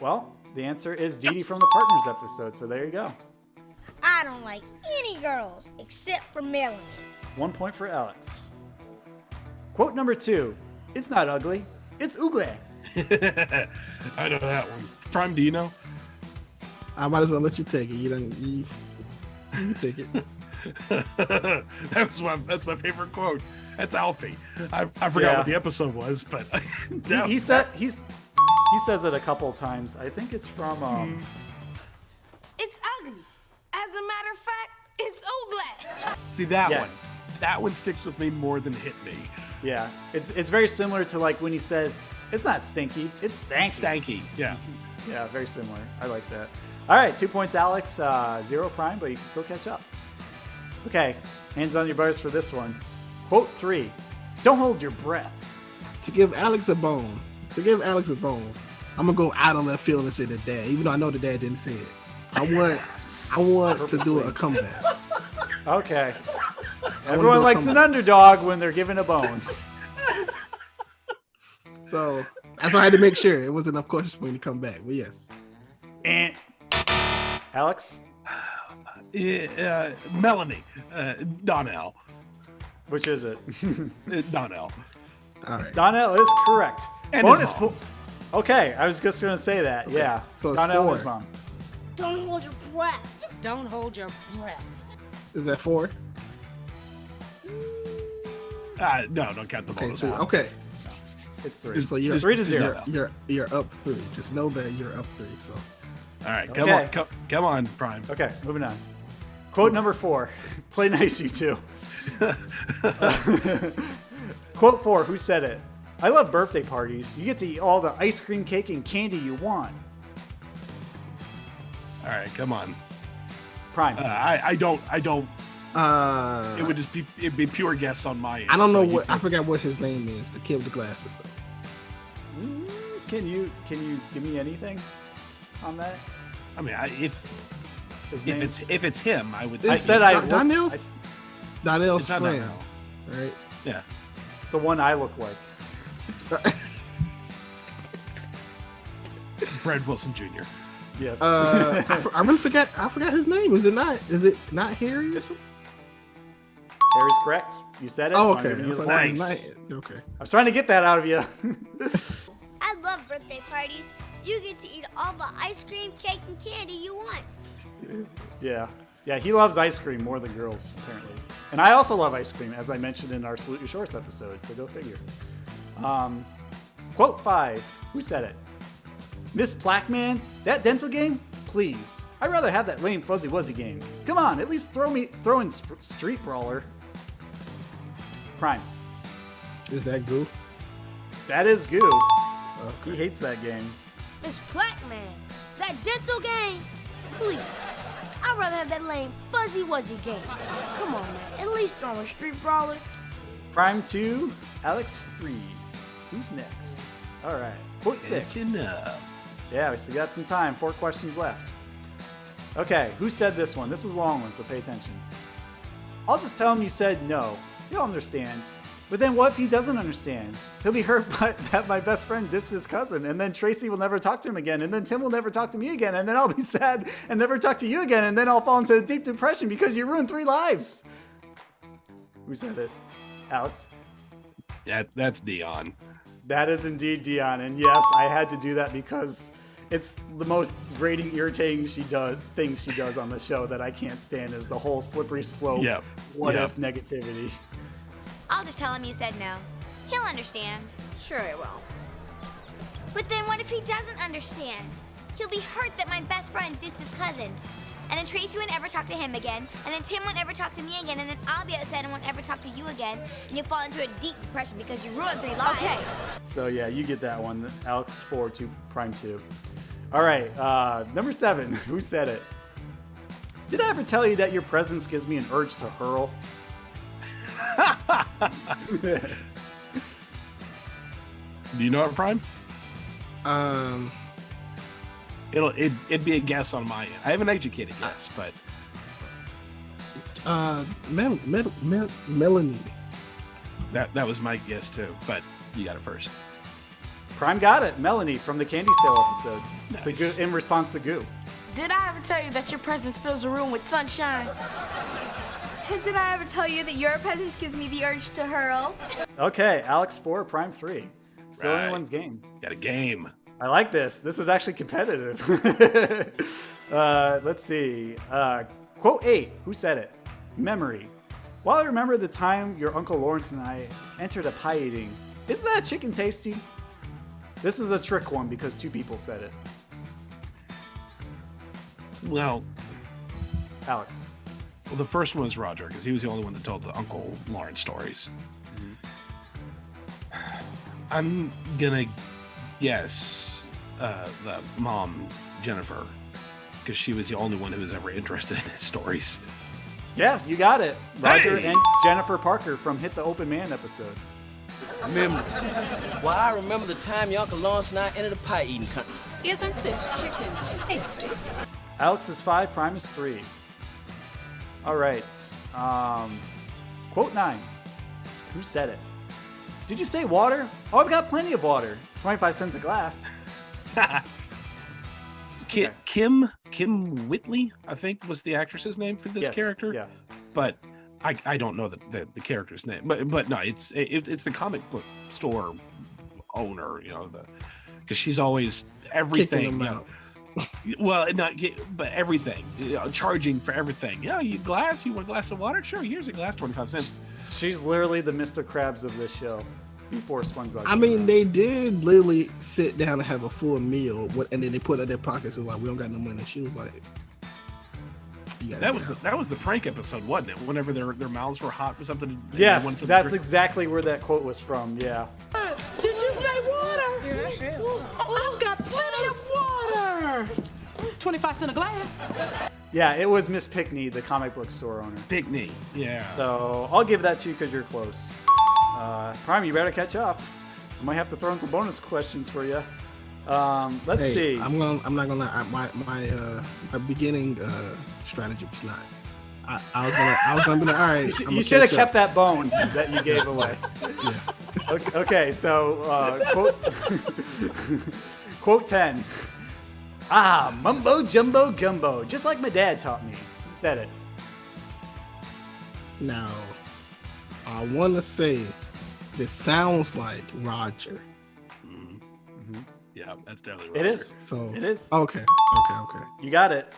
Well, the answer is Dee Dee from the Partners episode, so there you go. I don't like any girls except for Melanie. 1 point for Alex. Quote number two. It's not ugly. It's ugly. I know that one. Prime, do you know? I might as well let you take it. You can take it. That's my favorite quote. That's Alphie. I forgot what the episode was, but he says it a couple of times. I think it's from It's ugly. As a matter of fact, it's ugly. See that one. That one sticks with me more than hit me. Yeah, it's very similar to when he says it's not stinky, it's stanky. Stanky. Yeah. Yeah, very similar. I like that. All right, 2 points, Alex. 0 Prime, but you can still catch up. Okay, hands on your bars for this one. Quote 3. Don't hold your breath. To give Alex a bone, I'm gonna go out on left field and say the dad, even though I know the dad didn't say it. I want to do a comeback. Okay. Everyone likes an underdog when they're given a bone. So that's why I had to make sure it wasn't enough questions for me to come back. But yes. And Alex? Melanie. Donnell. Which is it? Donnell. All right. Donnell is correct. And his mom. Okay, I was just going to say that. Okay, Yeah. so it's Donnell and 4. his mom. Don't hold your breath. Don't hold your breath. Is that 4? No, don't count the Okay, bonus. 2. Okay. It's 3. So you're 3-0. You're up 3. Just know that you're up 3. So. All right, Okay. come on, Prime. Okay, moving on. Quote number 4. Play nice, you two. Quote 4. Who said it? I love birthday parties. You get to eat all the ice cream, cake, and candy you want. All right, come on. Prime. I don't. It It would just be pure guess on my end. I don't know so what. I forgot what his name is. The kid with the glasses, though. Can you give me anything on that? I mean, if name? it's him, I would I say. said I look- Donnell's It's not friend, Donnell. right? Yeah. It's the one I look like. Brad Wilson Jr. Yes. I really forgot. I forgot his name. Is it not Harry or something? Harry's correct. You said it. Oh, so I'm okay. giving you the Nice. point. Okay. I was trying to get that out of you. I love birthday parties. You get to eat all the ice cream, cake, and candy you want. Yeah. Yeah, he loves ice cream more than girls, apparently. And I also love ice cream, as I mentioned in our Salute Your Shorts episode, so go figure. Quote 5. Who said it? Miss Plackman, that dental game? Please. I'd rather have that lame Fuzzy Wuzzy game. Come on, at least throw in Street Brawler. Prime. Is that Goo? That is Goo. He hates that game. Miss Plackman, that dental game? Please. I'd rather have that lame Fuzzy Wuzzy game. Come on, man. At least throw in Street Brawler. Prime 2, Alex 3. Who's next? All right. Quote 6. Yeah, we still got some time. 4 questions left. Okay, who said this one? This is a long one, so pay attention. I'll just tell him you said no. He'll understand. But then what if he doesn't understand? He'll be hurt that my best friend dissed his cousin, and then Tracy will never talk to him again, and then Tim will never talk to me again, and then I'll be sad and never talk to you again, and then I'll fall into a deep depression because you ruined 3 lives. Who said it? Alex? That's Dion. That is indeed Dion, and yes, I had to do that because it's the most grating, irritating thing she does on the show that I can't stand is the whole slippery slope. Yep. What Yep. if negativity? I'll just tell him you said no. He'll understand. Sure I will. But then what if he doesn't understand? He'll be hurt that my best friend dissed his cousin. And then Tracy won't ever talk to him again. And then Tim won't ever talk to me again. And then I'll be upset and won't ever talk to you again. And you'll fall into a deep depression because you ruined 3 lives. Okay. So yeah, you get that one. Alex 4 to Prime 2. All right, number 7. Who said it? Did I ever tell you that your presence gives me an urge to hurl? Do you know it, Prime? It'd be a guess on my end. I have an educated guess, but Melanie. that was my guess too. But you got it first. Prime got it. Melanie from the Candy Sale episode. Nice. In response to Goo. Did I ever tell you that your presence fills a room with sunshine? And did I ever tell you that your presence gives me the urge to hurl? Okay, Alex 4, Prime 3. Still Right. anyone's game. Got a game. I like this. This is actually competitive. Let's see. Quote 8. Who said it? Memory. While I remember the time your Uncle Lawrence and I entered a pie eating, isn't that chicken tasty? This is a trick one because 2 people said it. Well, Alex. Well, the first one was Roger because he was the only one that told the Uncle Lawrence stories. I'm gonna guess the mom, Jennifer, because she was the only one who was ever interested in his stories. Yeah, you got it. Roger Hey! and Jennifer Parker from Hit the Open Man episode. Memory. Well, I remember the time your Uncle Lawrence and I entered a pie eating country. Isn't this chicken tasty? Alex is 5, Prime is 3. All right. Quote 9. Who said it? Did you say water? Oh, I've got plenty of water. 25 cents a glass. Kim Whitley, I think, was the actress's name for this Yes, character. yeah. But I don't know the character's name, but no, it's the comic book store owner, because she's always everything. Kicking them out. Well, but everything, charging for everything. Yeah, you want a glass of water? Sure, here's a glass, 25 cents. She's literally the Mr. Krabs of this show before SpongeBob. I mean, they did literally sit down and have a full meal, and then they put it in their pockets and like, we don't got no money. She was like, that was the prank episode, wasn't it? Whenever their mouths were hot or something. Yes, that's exactly where that quote was from. Yeah. Did you say water? I've got plenty of water. 25 cents a glass. Yeah, it was Miss Pickney, the comic book store owner. Pickney, yeah. So I'll give that to you because you're close. Prime, you better catch up. I might have to throw in some bonus questions for you. Let's see. I'm not gonna lie. My beginning strategy was not. I was gonna be like, all right. You should have kept that bone that you gave away. Yeah. Okay, so quote 10. Mumbo jumbo gumbo, just like my dad taught me. Who said it? Now, I want to say this sounds like Roger. Mm-hmm. Yeah, that's definitely Roger. It is. So it is. Okay. You got it.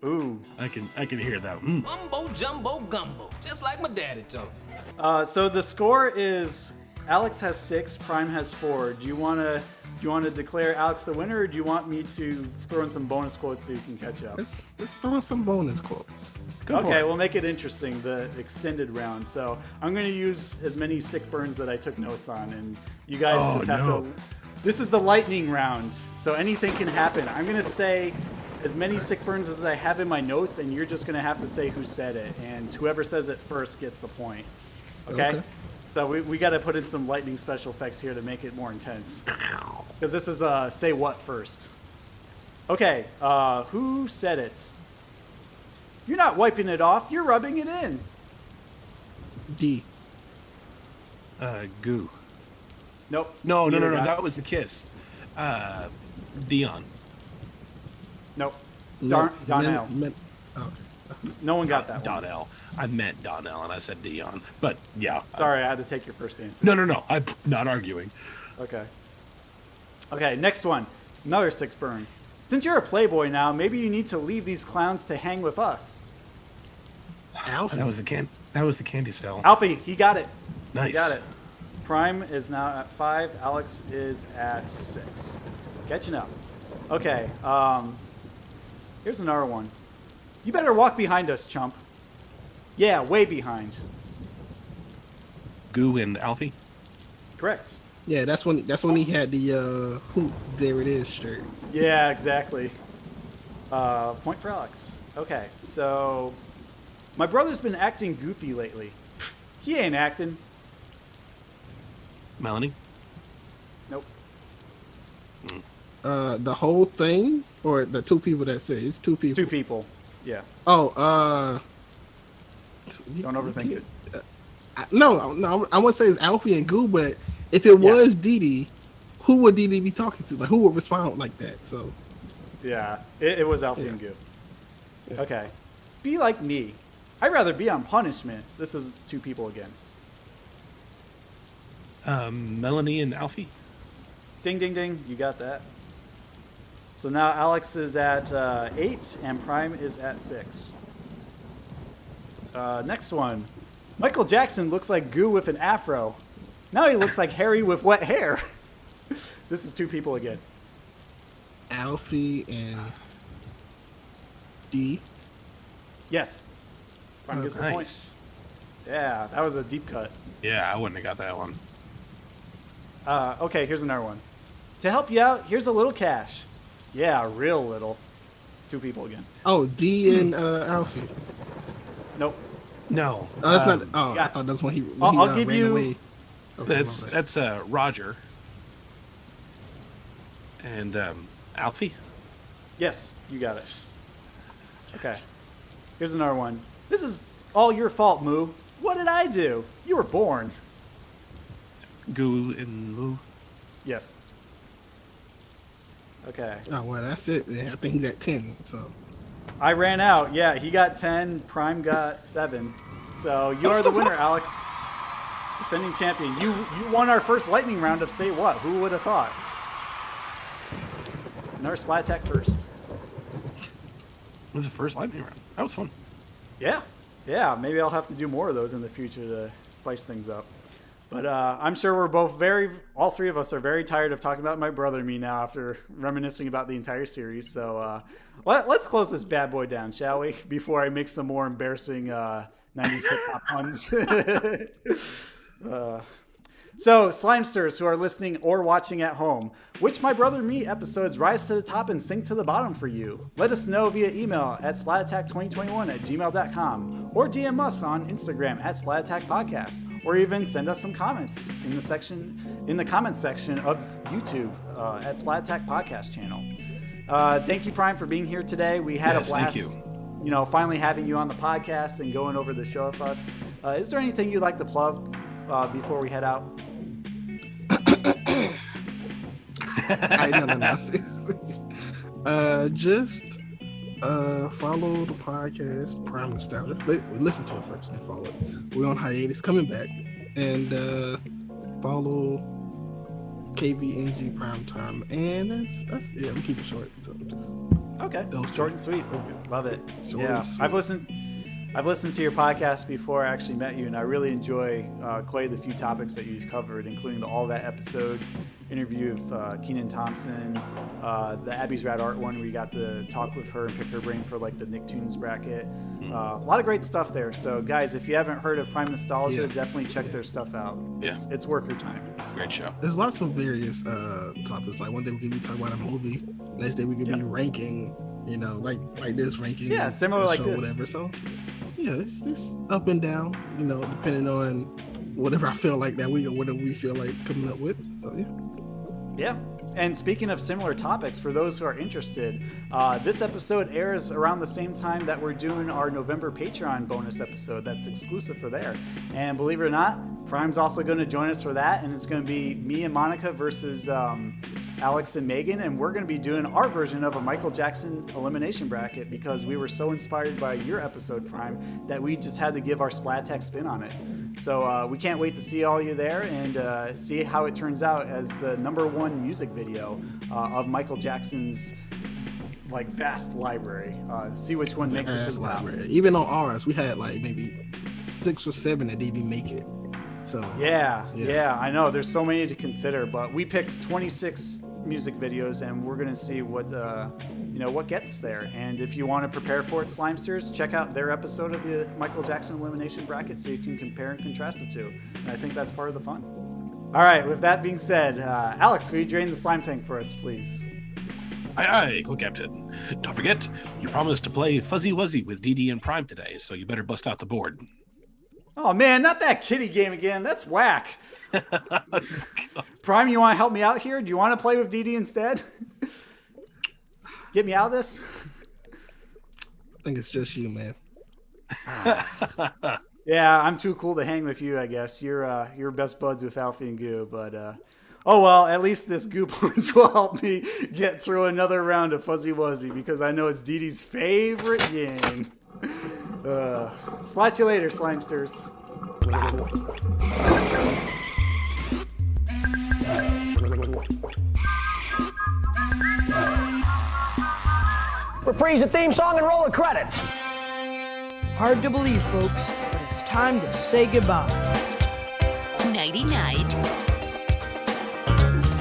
Ooh. I can hear that. Mumbo jumbo gumbo, just like my daddy taught me. So the score is Alex has 6, Prime has 4. Do you want to declare Alex the winner, or do you want me to throw in some bonus quotes so you can catch up? Let's throw in some bonus quotes. Okay, we'll make it interesting, the extended round. So I'm going to use as many sick burns that I took notes on, and you guys just have to. This is the lightning round, so anything can happen. I'm going to say as many sick burns as I have in my notes, and you're just going to have to say who said it, and whoever says it first gets the point. Okay? So we got to put in some lightning special effects here to make it more intense. Because this is say what first. Okay, who said it? You're not wiping it off, you're rubbing it in. D. Goo. Nope. No, that was the kiss. Dion. Nope. Donnell. No one got that one. Donnell. I meant Donnell and I said Dion. But yeah. Sorry, I had to take your first answer. No. I'm not arguing. Okay, next one. Another 6 burn. Since you're a playboy now, maybe you need to leave these clowns to hang with us. Alphie. That was the candy cell. Alphie, he got it. Nice. He got it. Prime is now at 5. Alex is at 6. Catching up. Okay. Here's another one. You better walk behind us, chump. Yeah, way behind. Goo and Alphie? Correct. Yeah, that's when he had the hoop. There it is shirt. Yeah, exactly. Point for Alex. Okay, so my brother's been acting goofy lately. He ain't acting. Melanie? Nope. The whole thing, or the 2 people that say it's 2 people. 2 people. Yeah. Oh, don't overthink it. No, I wouldn't say it's Alphie and Goo, but if it was Dee Dee, who would Dee Dee be talking to? Like, who would respond like that? So. Yeah, it was Alphie and Goo. Yeah. Okay. Be like me. I'd rather be on punishment. This is 2 people again. Melanie and Alphie? Ding, ding, ding. You got that. So now Alex is at 8 and Prime is at 6. Next one. Michael Jackson looks like Goo with an afro. Now he looks like Harry with wet hair. This is 2 people again. Alphie and D. Yes. Prime gets the point. Yeah, that was a deep cut. Yeah, I wouldn't have got that one. Okay, here's another one. To help you out, here's a little cash. Yeah, real little. 2 people again. Oh, D and Alphie. Nope. No. Oh, that's not. Oh, I thought that's when he. I'll give ran you. Away. Okay, that's Roger. And Alphie. Yes, you got it. Okay. Here's another one. This is all your fault, Moo. What did I do? You were born. Goo and Moo. Yes. Okay. Oh well, that's it. I think he's at 10. So. I ran out. Yeah, he got 10. Prime got 7. So you are the winner, Alex. Defending champion. You won our first lightning round of Say What? Who would have thought? Another Splat Attack first. It was the first lightning round. That was fun. Yeah. Maybe I'll have to do more of those in the future to spice things up. But I'm sure we're both all three of us are very tired of talking about My Brother and Me now after reminiscing about the entire series. So let's close this bad boy down, shall we? Before I make some more embarrassing 90s hip-hop puns. So, Slimesters who are listening or watching at home, which My Brother and Me episodes rise to the top and sink to the bottom for you? Let us know via email at splatattack2021@gmail.com or DM us on Instagram at splatattackpodcast, or even send us some comments in the comments section of YouTube at Splat Attack Podcast channel. Thank you, Prime, for being here today. We had a blast. Thank you. Finally having you on the podcast and going over the show with us. Is there anything you'd like to plug before we head out? No, seriously. Just follow the podcast Prime Nostalgia. Listen to it first, then follow it. We're on hiatus, coming back, and follow KVNG Prime Time, and that's it. I'm keeping it short, so just okay. Short and sweet. Love it. Short and sweet. I've listened to your podcast before I actually met you, and I really enjoy quite the few topics that you've covered, including the All That episodes, interview of Kenan Thompson, the Abby's Rad Art one where you got to talk with her and pick her brain for like the Nicktoons bracket. A lot of great stuff there. So guys, if you haven't heard of Prime Nostalgia, definitely check their stuff out. It's worth your time. Great show. There's lots of various topics. Like one day we could be talking about a movie, next day we could be ranking, like this ranking. Yeah, similar like this. Whatever. So yeah, it's up and down, depending on whatever I feel like that week or whatever we feel like coming up with. So yeah. And speaking of similar topics, for those who are interested, this episode airs around the same time that we're doing our November Patreon bonus episode that's exclusive for there. And believe it or not, Prime's also going to join us for that, and it's going to be me and Monica versus Alex and Megan, and we're going to be doing our version of a Michael Jackson elimination bracket because we were so inspired by your episode, Prime, that we just had to give our Splat Attack spin on it. So we can't wait to see all you there and see how it turns out as the #1 music video of Michael Jackson's vast library. See which one makes it to the top. Even on ours, we had maybe 6 or 7 that didn't even make it. So yeah, I know there's so many to consider, but we picked 26 music videos, and we're gonna see what what gets there. And if you want to prepare for it, Slimesters, check out their episode of the Michael Jackson elimination bracket so you can compare and contrast the two. And I think that's part of the fun. All right, with that being said, Alex, will you drain the slime tank for us, please? Aye, go Captain. Don't forget, you promised to play Fuzzy Wuzzy with Dee Dee and Prime today, so you better bust out the board. Oh man, not that kitty game again. That's whack. Prime, you want to help me out here? Do you want to play with Dee Dee instead? Get me out of this? I think it's just you, man. Yeah, I'm too cool to hang with you, I guess. You're best buds with Alphie and Goo, but oh well, at least this Goo Punch will help me get through another round of Fuzzy Wuzzy because I know it's Dee Dee's favorite game. Splat you later, Slimesters. Reprise the theme song and roll the credits. Hard to believe, folks, but it's time to say goodbye. Nighty-night.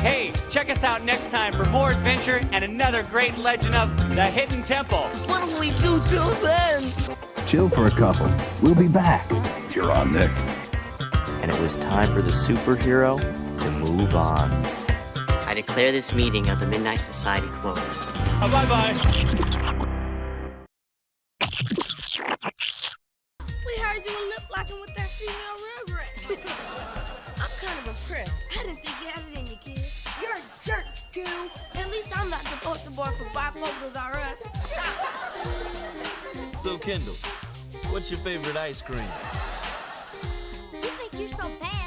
Hey, check us out next time for more adventure and another great legend of the Hidden Temple. What'll we do till then? Chill for a couple. We'll be back. You're on, Nick. And it was time for the superhero to move on. I declare this meeting of the Midnight Society closed. Bye-bye. We heard you were lip-locking with that female Rugrat. I'm kind of impressed. I didn't think you had it in you, kid. You're a jerk, Goo. At least I'm not the poster boy for Bifocals R Us. So, Kendall, what's your favorite ice cream? You think you're so bad,